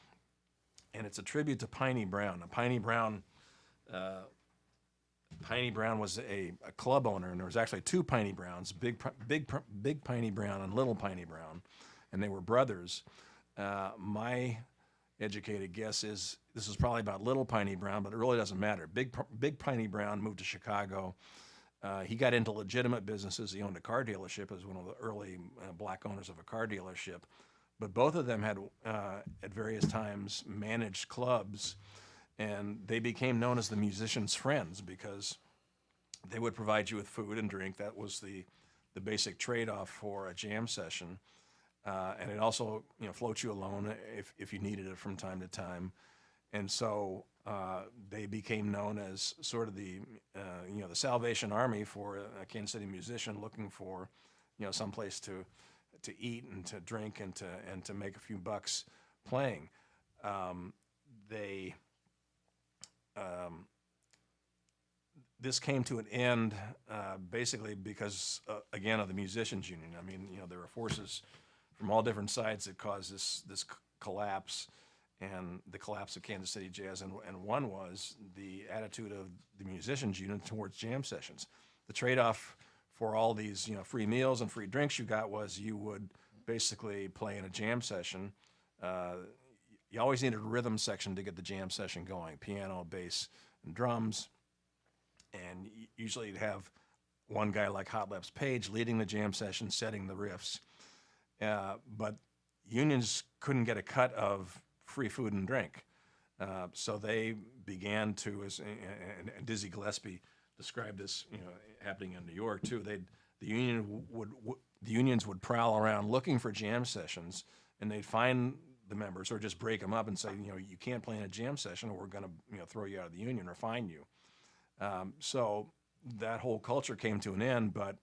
and it's a tribute to Piney Brown. Now, Piney Brown was a club owner, and there was actually two Piney Browns, Big Piney Brown and Little Piney Brown, and they were brothers. My educated guess is this is probably about Little Piney Brown, but it really doesn't matter. Big Piney Brown moved to Chicago. He got into legitimate businesses. He owned a car dealership as one of the early black owners of a car dealership. But both of them had, at various times, managed clubs, and they became known as the musicians' friends because they would provide you with food and drink. That was the basic trade-off for a jam session. And it also, floats you a loan if you needed it from time to time. And so they became known as sort of the Salvation Army for a Kansas City musician looking for, some place to eat and to drink and to make a few bucks playing. This came to an end basically because, again, of the musicians union. I mean, there were forces from all different sides that caused this collapse and the collapse of Kansas City jazz. And one was the attitude of the musicians union towards jam sessions. The trade-off for all these, free meals and free drinks you got was you would basically play in a jam session. You always needed a rhythm section to get the jam session going, piano, bass, and drums. And usually you'd have one guy like Hot Lips Page leading the jam session, setting the riffs. But unions couldn't get a cut of free food and drink. So they began to, and Dizzy Gillespie described this, happening in New York too. The unions would prowl around looking for jam sessions, and they'd find the members or just break them up and say, you can't play in a jam session, or we're going to, throw you out of the union or fine you. So that whole culture came to an end. But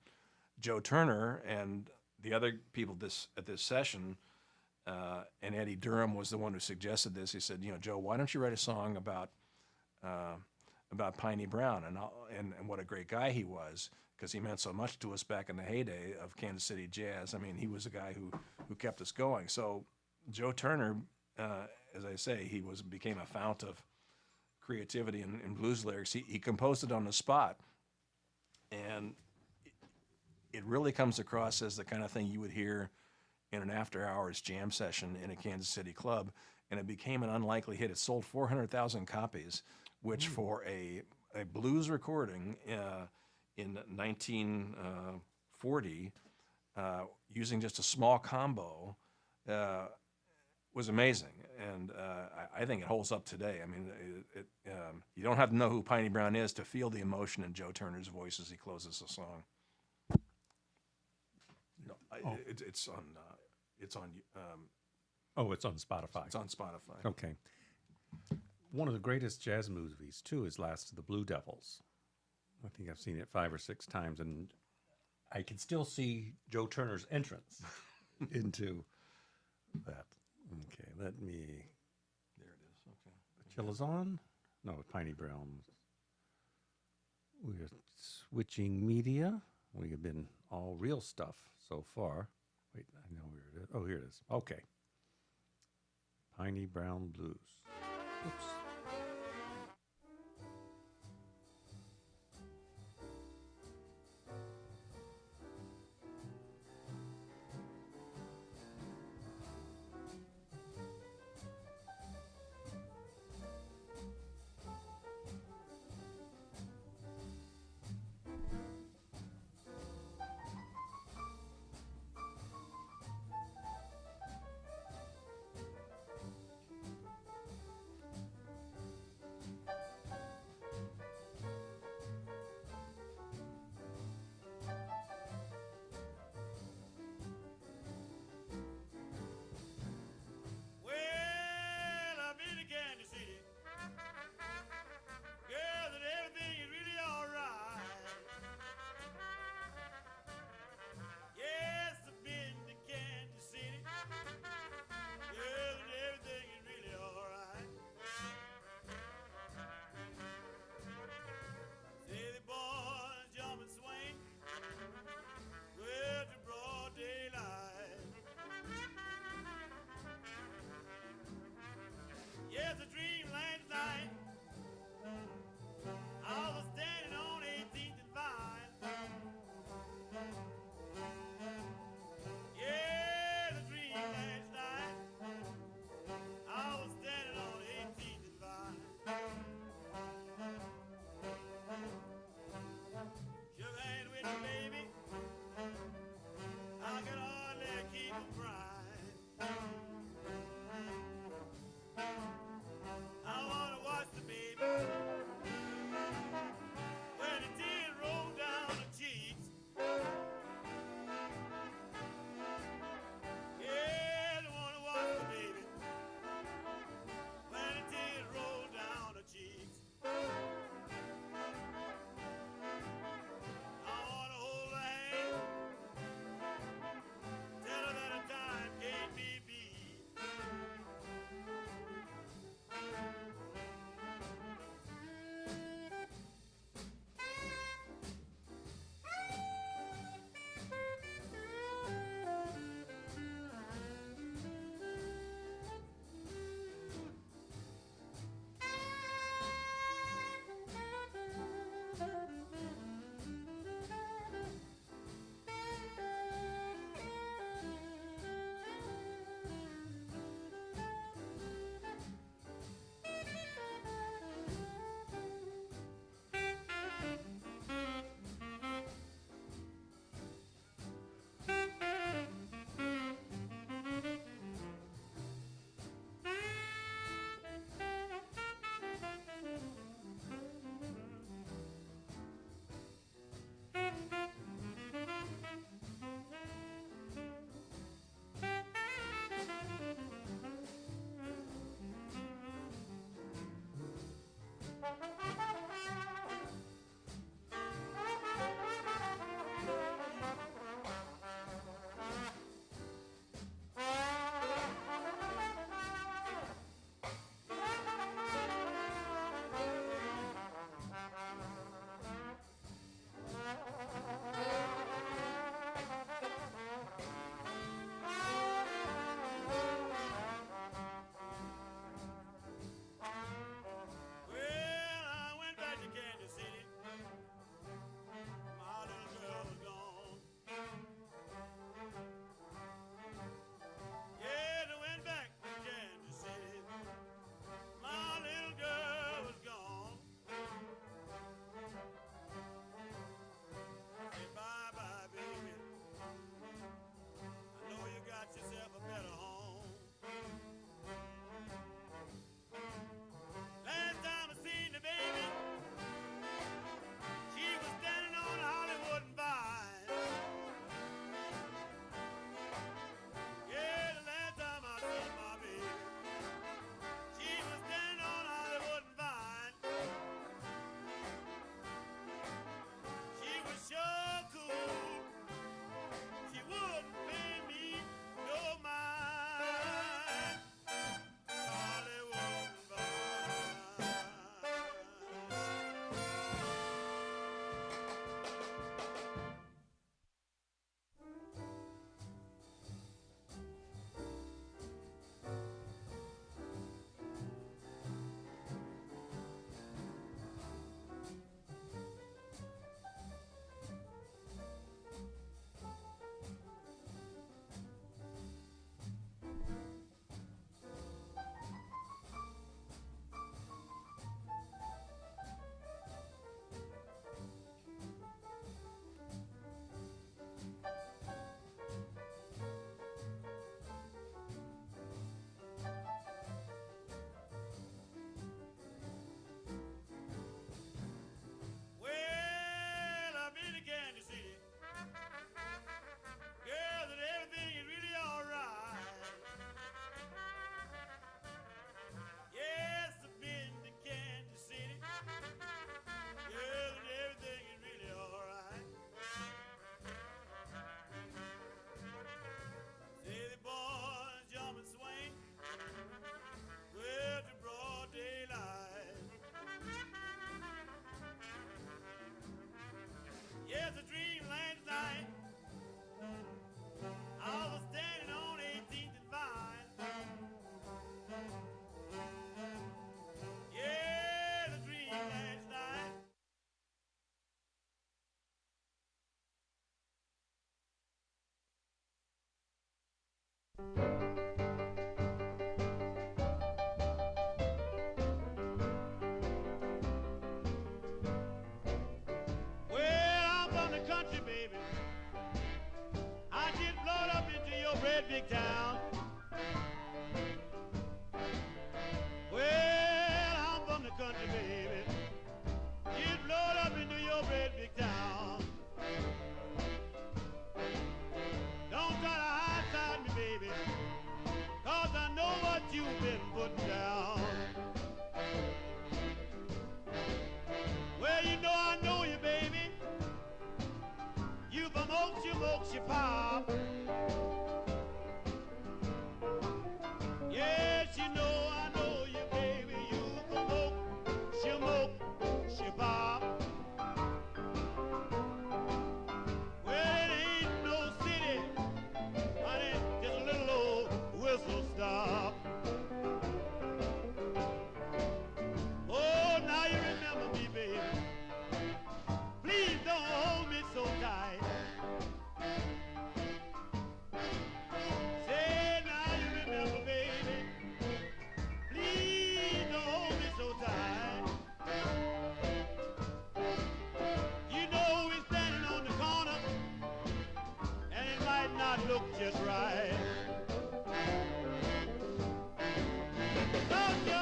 Joe Turner and the other people at this session, and Eddie Durham was the one who suggested this. He said, Joe, why don't you write a song about Piney Brown and what a great guy he was, because he meant so much to us back in the heyday of Kansas City jazz. I mean, he was a guy who kept us going. So Joe Turner, as I say, he became a fount of creativity in blues lyrics. He composed it on the spot, and it really comes across as the kind of thing you would hear in an after-hours jam session in a Kansas City club, and it became an unlikely hit. It sold 400,000 copies, which for a blues recording in 1940, using just a small combo, was amazing. And I think it holds up today. I mean, you don't have to know who Piney Brown is to feel the emotion in Joe Turner's voice as he closes the song. No, it's on. Oh, it's on Spotify. It's on Spotify. Okay. One of the greatest jazz movies, too, is Last of the Blue Devils. I think I've seen it 5 or 6 times, and I can still see Joe Turner's entrance into that. Okay, let me... There it is. Okay. The chill is on? No, Piney Brown. We're switching media. We have been all real stuff so far. Wait, I know where it is. Oh, here it is. Okay. Piney Brown Blues. Oops. Well, I'm from the country, baby. I just blowed up into your great big town. Well, I'm from the country, baby. Just blowed up into your great big town. Don't try to hide me, baby, 'cause I know what you've been putting down. Well, you know you, baby. You from Oksha Pop. Yes, you know I know you, baby. You from Oksha Pop. Well, it ain't no city, honey, just a little old whistle stop. Oh, now you remember me, baby. Please don't hold me so tight. Say now you remember, baby. Please don't hold me so tight. You know we're standing on the corner, and it might not look just right. Don't you?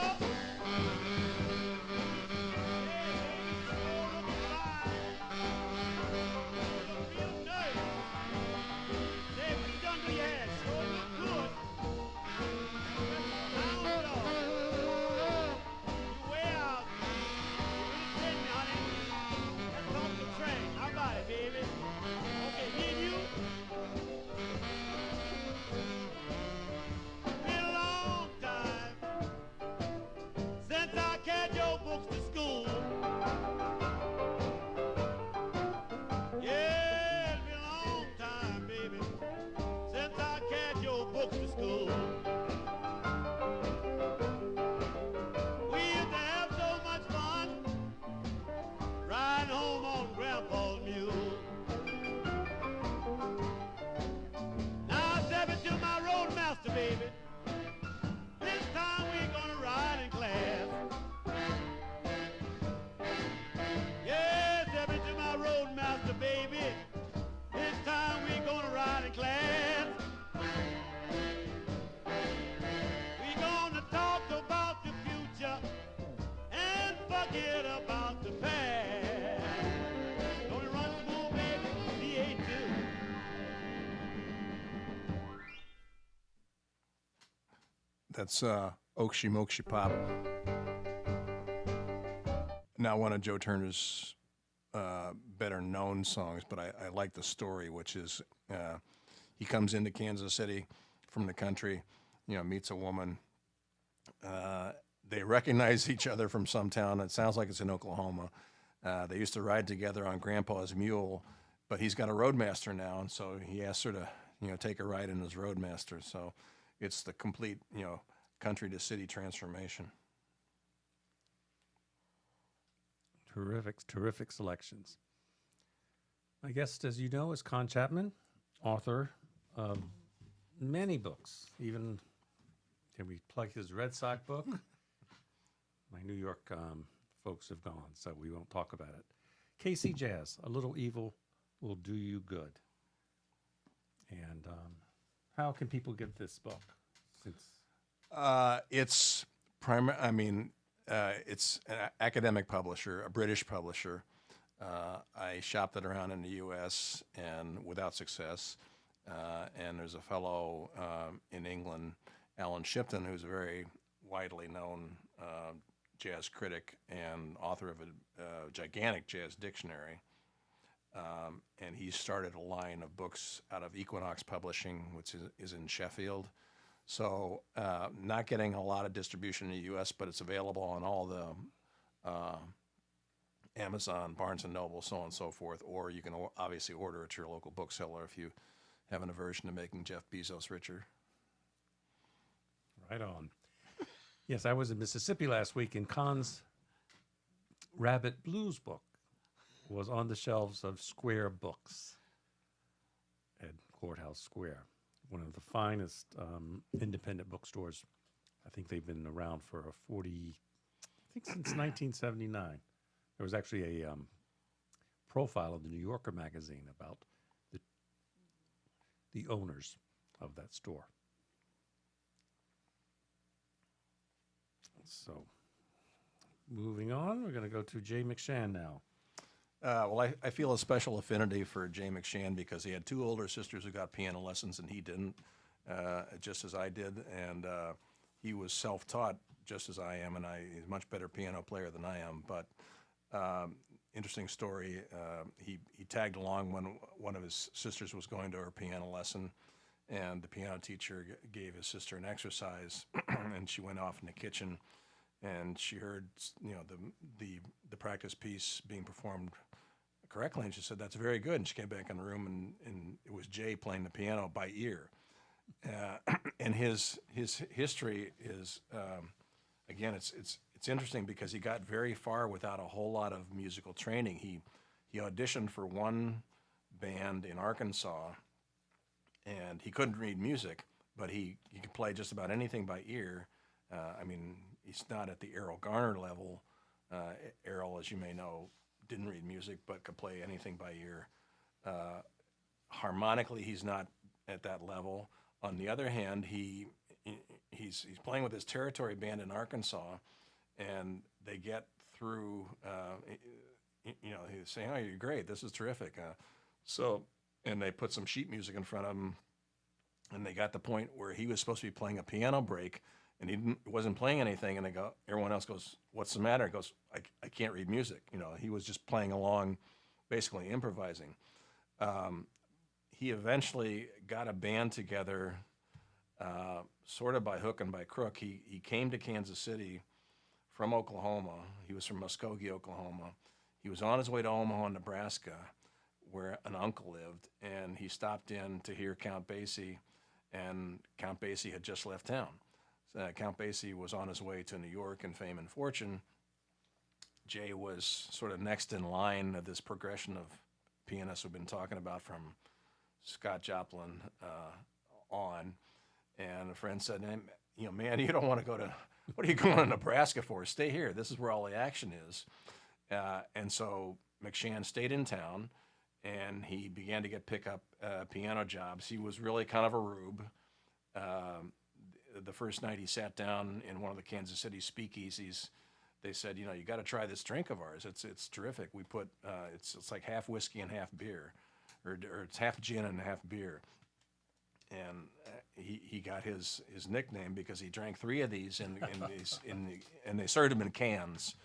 Since I carried your books to school. Yeah, it's been a long time, baby, since I carried your books to school. We used to have so much fun riding home on Grandpa's mule. Now step into my roadmaster, baby. This time we're gonna ride in class. Yeah, step into my roadmaster, baby. This time we're gonna ride in class. We're gonna talk about the future and forget about the past. Don't you run smooth, baby? D82. That's Okshy Mokshi Pop. Now one of Joe Turner's better known songs, but I like the story, which is he comes into Kansas City from the country, meets a woman. They recognize each other from some town. It sounds like it's in Oklahoma. They used to ride together on Grandpa's mule, but he's got a roadmaster now, and so he asks her to, take a ride in his roadmaster. So it's the complete, country to city transformation. Terrific selections. My guest, as you know, is Con Chapman, author of many books. Even, can we plug his Red Sox book? My New York folks have gone, so we won't talk about it. KC Jazz, A Little Evil Will Do You Good. And how can people get this book? It's it's an academic publisher, a British publisher. I shopped it around in the U.S. and without success. And there's a fellow in England, Alan Shipton, who's a very widely known jazz critic and author of a gigantic jazz dictionary. And he started a line of books out of Equinox Publishing, which is in Sheffield. So not getting a lot of distribution in the U.S., but it's available on all the Amazon, Barnes & Noble, so on and so forth. Or you can obviously order at your local bookseller if you have an aversion to making Jeff Bezos richer. Right on. Yes, I was in Mississippi last week, and Con's Rabbit Blues book was on the shelves of Square Books at Courthouse Square. one of the finest independent bookstores. I think they've been around for I think since 1979. There was actually a profile of the New Yorker magazine about the owners of that store. So, moving on, we're going to go to Jay McShann now. Well, I feel a special affinity for Jay McShann because he had two older sisters who got piano lessons and he didn't, just as I did. And he was self-taught just as I am, and he's a much better piano player than I am. But interesting story, he tagged along when one of his sisters was going to her piano lesson, and the piano teacher gave his sister an exercise, and she went off in the kitchen, and she heard, the practice piece being performed correctly, and she said, "That's very good." And she came back in the room, and it was Jay playing the piano by ear. And his history is, again, it's interesting because he got very far without a whole lot of musical training. He auditioned for one band in Arkansas, and he couldn't read music, but he could play just about anything by ear. I mean, he's not at the Errol Garner level. Errol, as you may know, didn't read music, but could play anything by ear. Harmonically, he's not at that level. On the other hand, he's playing with his territory band in Arkansas, and they get through. He's saying, "Oh, you're great. This is terrific." And they put some sheet music in front of him, and they got the point where he was supposed to be playing a piano break, and he wasn't playing anything. And everyone else goes, "What's the matter?" He goes, I can't read music. He was just playing along, basically improvising. He eventually got a band together, sort of by hook and by crook. He came to Kansas City from Oklahoma. He was from Muskogee, Oklahoma. He was on his way to Omaha, Nebraska, where an uncle lived, and he stopped in to hear Count Basie, and Count Basie had just left town. Count Basie was on his way to New York and fame and fortune. Jay was sort of next in line of this progression of pianists we've been talking about from Scott Joplin on. And a friend said, "Man, you don't want to go to, what are you going to Nebraska for? Stay here. This is where all the action is." And so McShann stayed in town, and he began to pick up piano jobs. He was really kind of a rube. The first night he sat down in one of the Kansas City speakeasies, they said, "You got to try this drink of ours. It's terrific. We put it's like half whiskey and half beer, or it's half gin and half beer." And he got his nickname because he drank 3 of these and they served them in cans.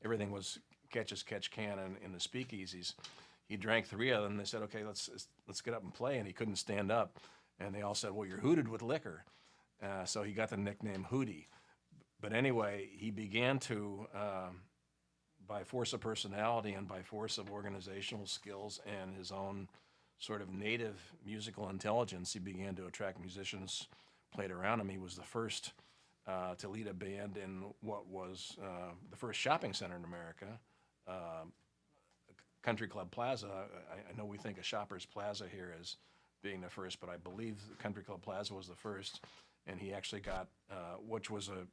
Everything was catch as catch can in the speakeasies. He drank 3 of them. They said, "Okay, let's get up and play," and he couldn't stand up. And they all said, "Well, you're hooted with liquor." So he got the nickname Hootie. But anyway, he began to, by force of personality and by force of organizational skills and his own sort of native musical intelligence, he began to attract musicians, played around him. He was the first to lead a band in what was the first shopping center in America, Country Club Plaza. I know we think of Shoppers Plaza here as being the first, but I believe Country Club Plaza was the first. And he actually got, which was a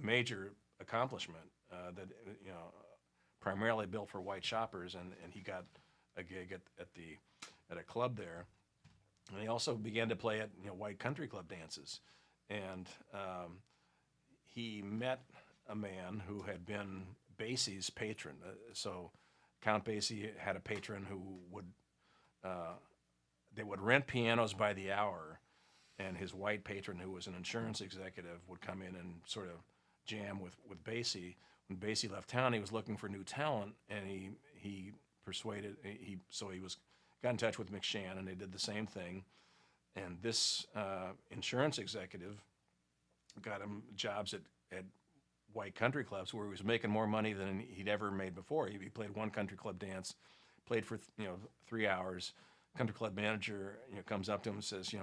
major accomplishment that primarily built for white shoppers, and he got a gig at a club there. And he also began to play at white country club dances, and he met a man who had been Basie's patron. So Count Basie had a patron who would they would rent pianos by the hour. And his white patron, who was an insurance executive, would come in and sort of jam with Basie. When Basie left town, he was looking for new talent, and he got in touch with McShann, and they did the same thing. And this insurance executive got him jobs at white country clubs where he was making more money than he'd ever made before. He played one country club dance, played for 3 hours. Country club manager comes up to him and says,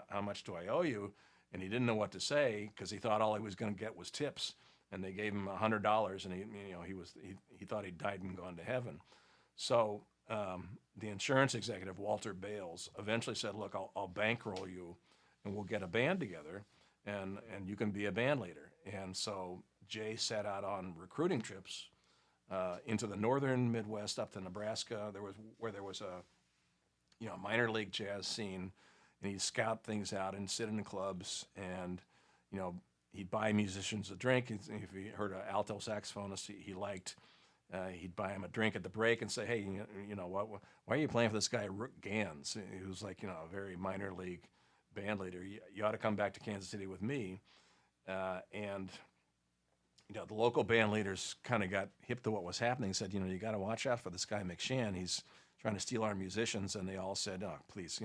how much do I owe you? And he didn't know what to say because he thought all he was going to get was tips. And they gave him $100, and he thought he'd died and gone to heaven. So the insurance executive, Walter Bales, eventually said, "Look, I'll bankroll you and we'll get a band together, and you can be a band leader. And so Jay set out on recruiting trips into the northern Midwest, up to Nebraska. There was a minor league jazz scene, and he'd scout things out and sit in the clubs, and he'd buy musicians a drink. If he heard an alto saxophonist he liked, he'd buy him a drink at the break and say, "Hey, why are you playing for this guy Rook Gans, who's like a very minor league band leader? You ought to come back to Kansas City with me." And the local band leaders kind of got hip to what was happening. Said, you got to watch out for this guy McShann. He's trying to steal our musicians. And they all said, "Oh, please,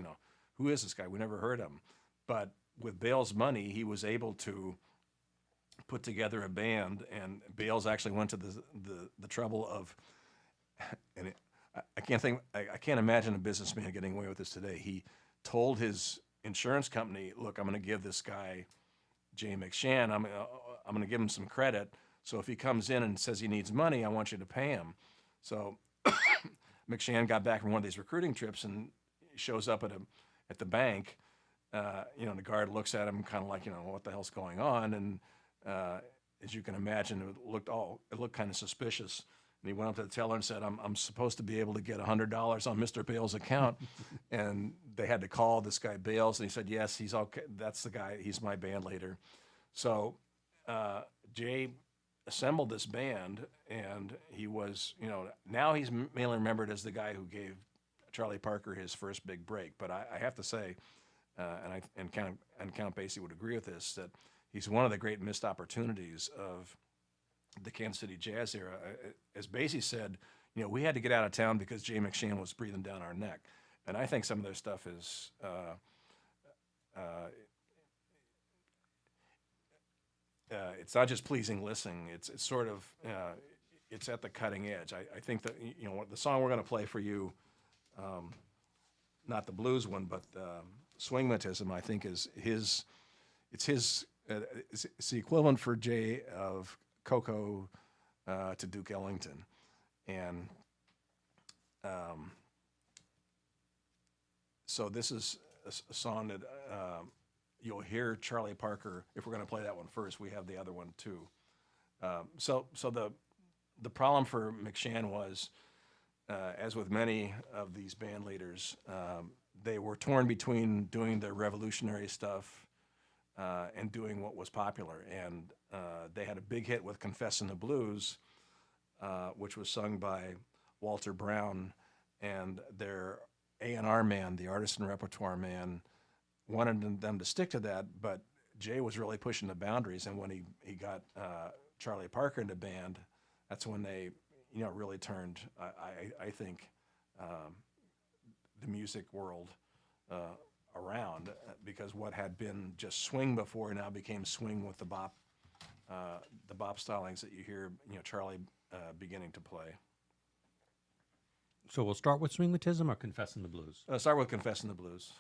who is this guy? We never heard of him." But with Bale's money, he was able to put together a band, and Bales actually went to the trouble of, and I can't imagine a businessman getting away with this today. He told his insurance company, "Look, I'm going to give this guy Jay McShann, I'm going to give him some credit. So if he comes in and says he needs money, I want you to pay him." So McShann got back from one of these recruiting trips and shows up at the bank. The guard looks at him kind of like, what the hell's going on? And as you can imagine, it looked kind of suspicious. And he went up to the teller and said, I'm supposed to be able to get $100 on Mr. Bales' account. And they had to call this guy Bales, and he said, "Yes, he's okay. That's the guy. He's my band leader." So Jay assembled this band, and he was, now he's mainly remembered as the guy who gave Charlie Parker his first big break. But I have to say, and Count Basie would agree with this, that he's one of the great missed opportunities of the Kansas City jazz era. As Basie said, we had to get out of town because Jay McShann was breathing down our neck. And I think some of their stuff is it's not just pleasing listening. It's sort of it's at the cutting edge. I think that the song we're going to play for you, not the blues one, but Swingmatism, I think is his. It's the equivalent for Jay of Coco to Duke Ellington, and so this is a song that you'll hear Charlie Parker. If we're going to play that one first, we have the other one too. So the problem for McShann was, as with many of these band leaders, they were torn between doing the revolutionary stuff and doing what was popular. And they had a big hit with "Confessin' the Blues," which was sung by Walter Brown, and their A&R man, the artist and repertoire man, wanted them to stick to that, but Jay was really pushing the boundaries. And when he got Charlie Parker into band, that's when they really turned, I think, the music world around, because what had been just swing before now became swing with the bop stylings that you hear Charlie beginning to play. So we'll start with Swingmatism or Confessin' the Blues? Start with "Confessin' the Blues."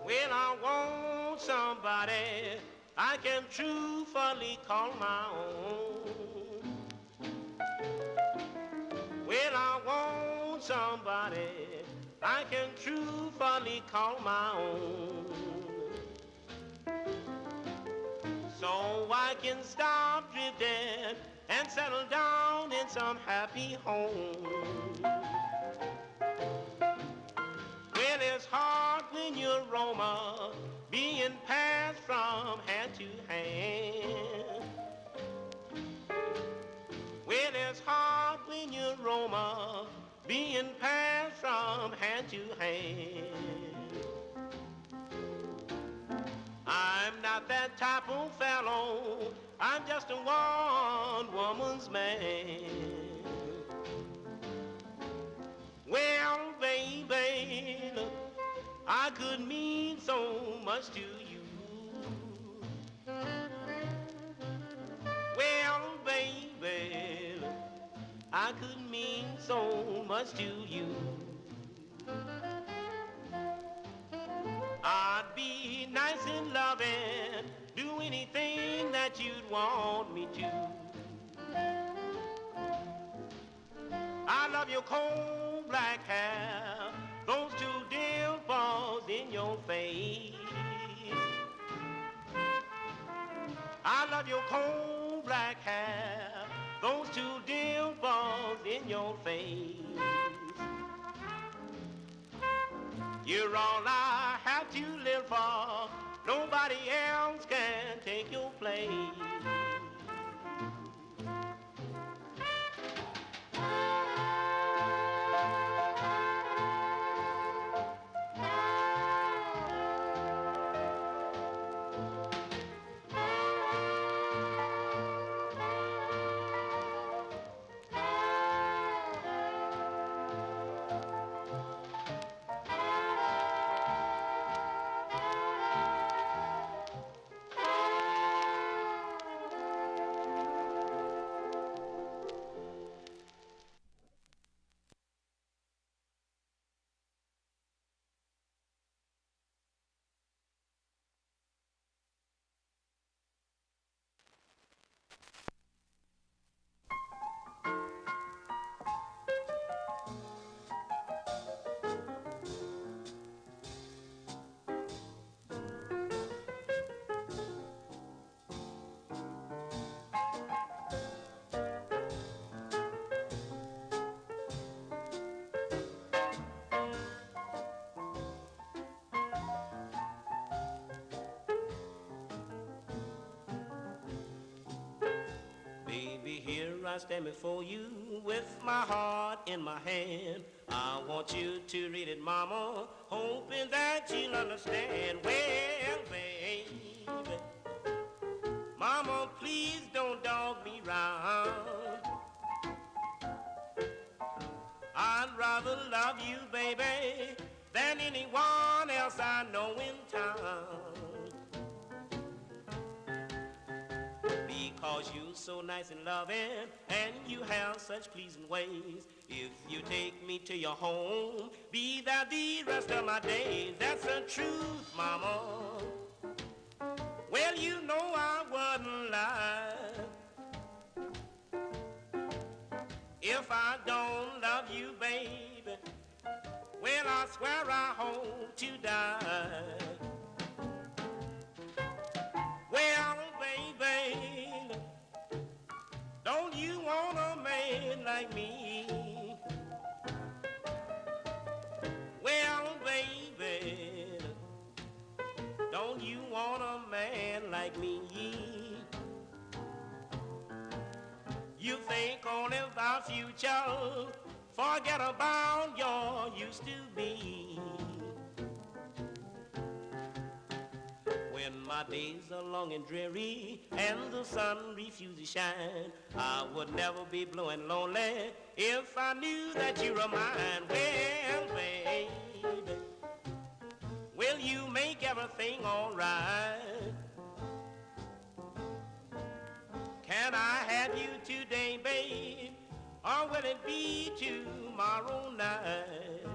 When I want somebody I can truthfully call my own. When I want somebody I can truthfully call my own. So I can stop drifting and settle down in some happy home. it's hard when you're Roma, being passed from hand to hand. Well, it's hard when you're Roma, being passed from hand to hand. I'm not that type of fellow, I'm just a one-woman's man. Well, baby, I could mean so much to you. Well, baby, I could mean so much to you. I'd be nice and loving, do anything that you'd want me to. I love your cold black hair, those two dimples in your face. I love your cold black hair, those two dimples in your face. You're all I have to live for, nobody else can take your place. Baby, here I stand before you with my heart in my hand. I want you to read it, mama, hoping that you'll understand. Well, baby, mama, please don't dog me round. I'd rather love you, baby, than anyone else I know in town. Because you're so nice and loving, and you have such pleasing ways. If you take me to your home, be there the rest of my days. That's the truth, mama. Well, you know I wouldn't lie if I don't love you, baby. Well, I swear I hope to die. Well, baby, don't you want a man like me? Well, baby, don't you want a man like me? You think only about future, forget about your used to be. When my days are long and dreary and the sun refuses to shine, I would never be blue and lonely if I knew that you were mine. Well, baby, will you make everything all right? Can I have you today, babe, or will it be tomorrow night?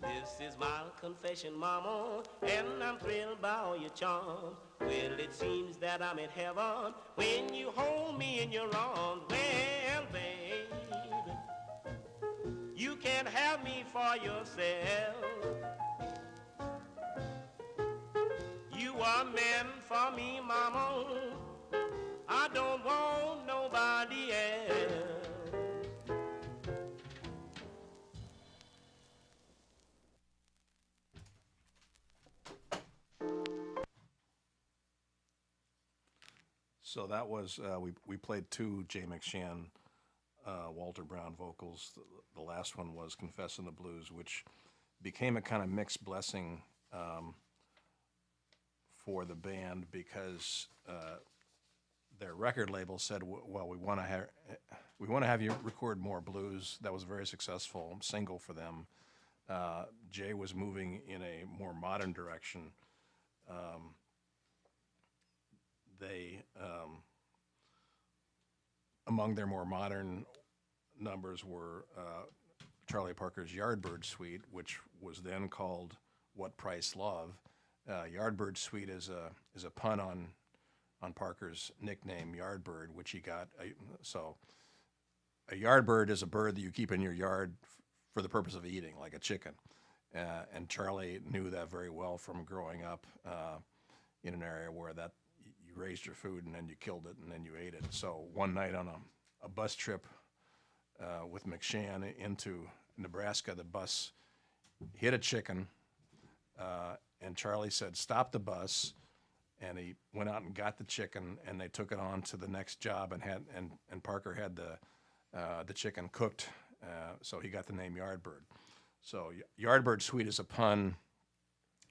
This is my confession, mama, and I'm thrilled by all your charms. Well, it seems that I'm in heaven when you hold me in your arms. Well, baby, you can't have me for yourself. You are meant for me, mama. I don't want nobody else. So that was, we played two Jay McShann, Walter Brown vocals. The last one was Confessin' the Blues, which became a kind of mixed blessing for the band because their record label said, well, we want to have you record more blues. That was a very successful single for them. Jay was moving in a more modern direction. They, among their more modern numbers were Charlie Parker's Yardbird Suite, which was then called What Price Love. Yardbird Suite is a pun on Parker's nickname Yardbird, which he got. So a yardbird is a bird that you keep in your yard for the purpose of eating, like a chicken. And Charlie knew that very well from growing up in an area where that you raised your food and then you killed it and then you ate it. So one night on a bus trip with McShann into Nebraska, the bus hit a chicken, and Charlie said, "Stop the bus." And he went out and got the chicken, and they took it on to the next job, and Parker had the chicken cooked, so he got the name Yardbird. So Yardbird Suite is a pun.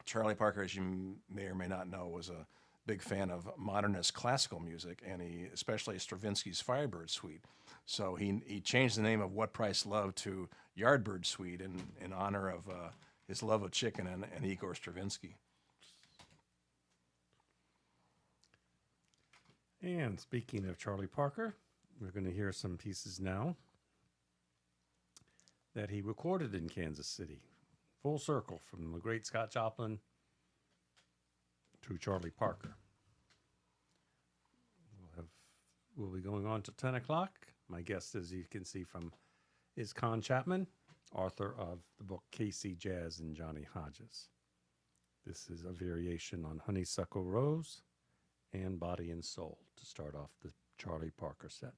Charlie Parker, as you may or may not know, was a big fan of modernist classical music, and especially Stravinsky's Firebird Suite. So he changed the name of What Price Love to Yardbird Suite in honor of his love of chicken and Igor Stravinsky. And speaking of Charlie Parker, we're going to hear some pieces now that he recorded in Kansas City. Full circle from the great Scott Joplin to Charlie Parker. We'll be going on to 10 o'clock. My guest, as you can see is Con Chapman, author of the book Casey, Jazz, and Johnny Hodges. This is a variation on Honeysuckle Rose and Body and Soul to start off the Charlie Parker set.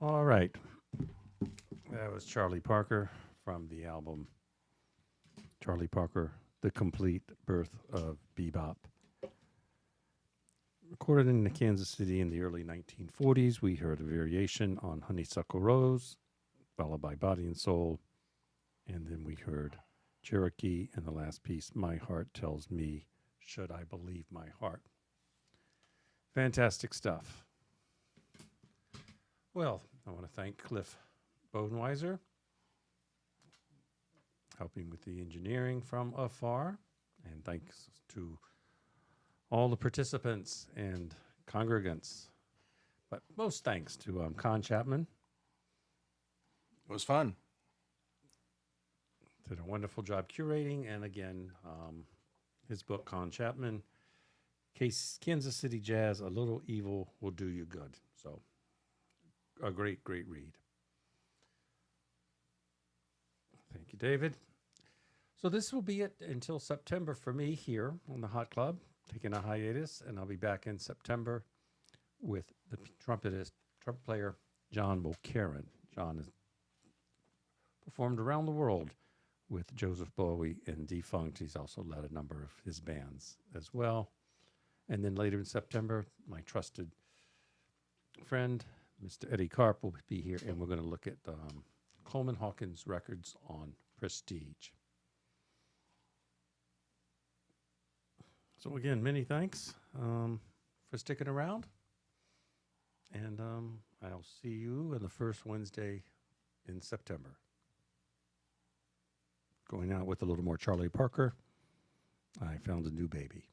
All right. That was Charlie Parker from the album Charlie Parker, The Complete Birth of Bebop. Recorded in Kansas City in the early 1940s, we heard a variation on Honeysuckle Rose, followed by Body and Soul, and then we heard Cherokee and the last piece, My Heart Tells Me, Should I Believe My Heart? Fantastic stuff. Well, I want to thank Cliff Bodenweiser, helping with the engineering from afar, and thanks to all the participants and congregants. But most thanks to Con Chapman. It was fun. Did a wonderful job curating, and again, his book, Con Chapman, Kansas City Jazz, A Little Evil Will Do You Good. So, a great, great read. Thank you, David. So this will be it until September for me here on the Hot Club, taking a hiatus, and I'll be back in September with the trumpet player John Mulcairn. John has performed around the world with Joseph Bowie and Defunct. He's also led a number of his bands as well. And then later in September, my trusted friend, Mr. Eddie Karp, will be here, and we're going to look at Coleman Hawkins records on Prestige. So again, many thanks for sticking around. And I'll see you on the first Wednesday in September. Going out with a little more Charlie Parker. I found a new baby.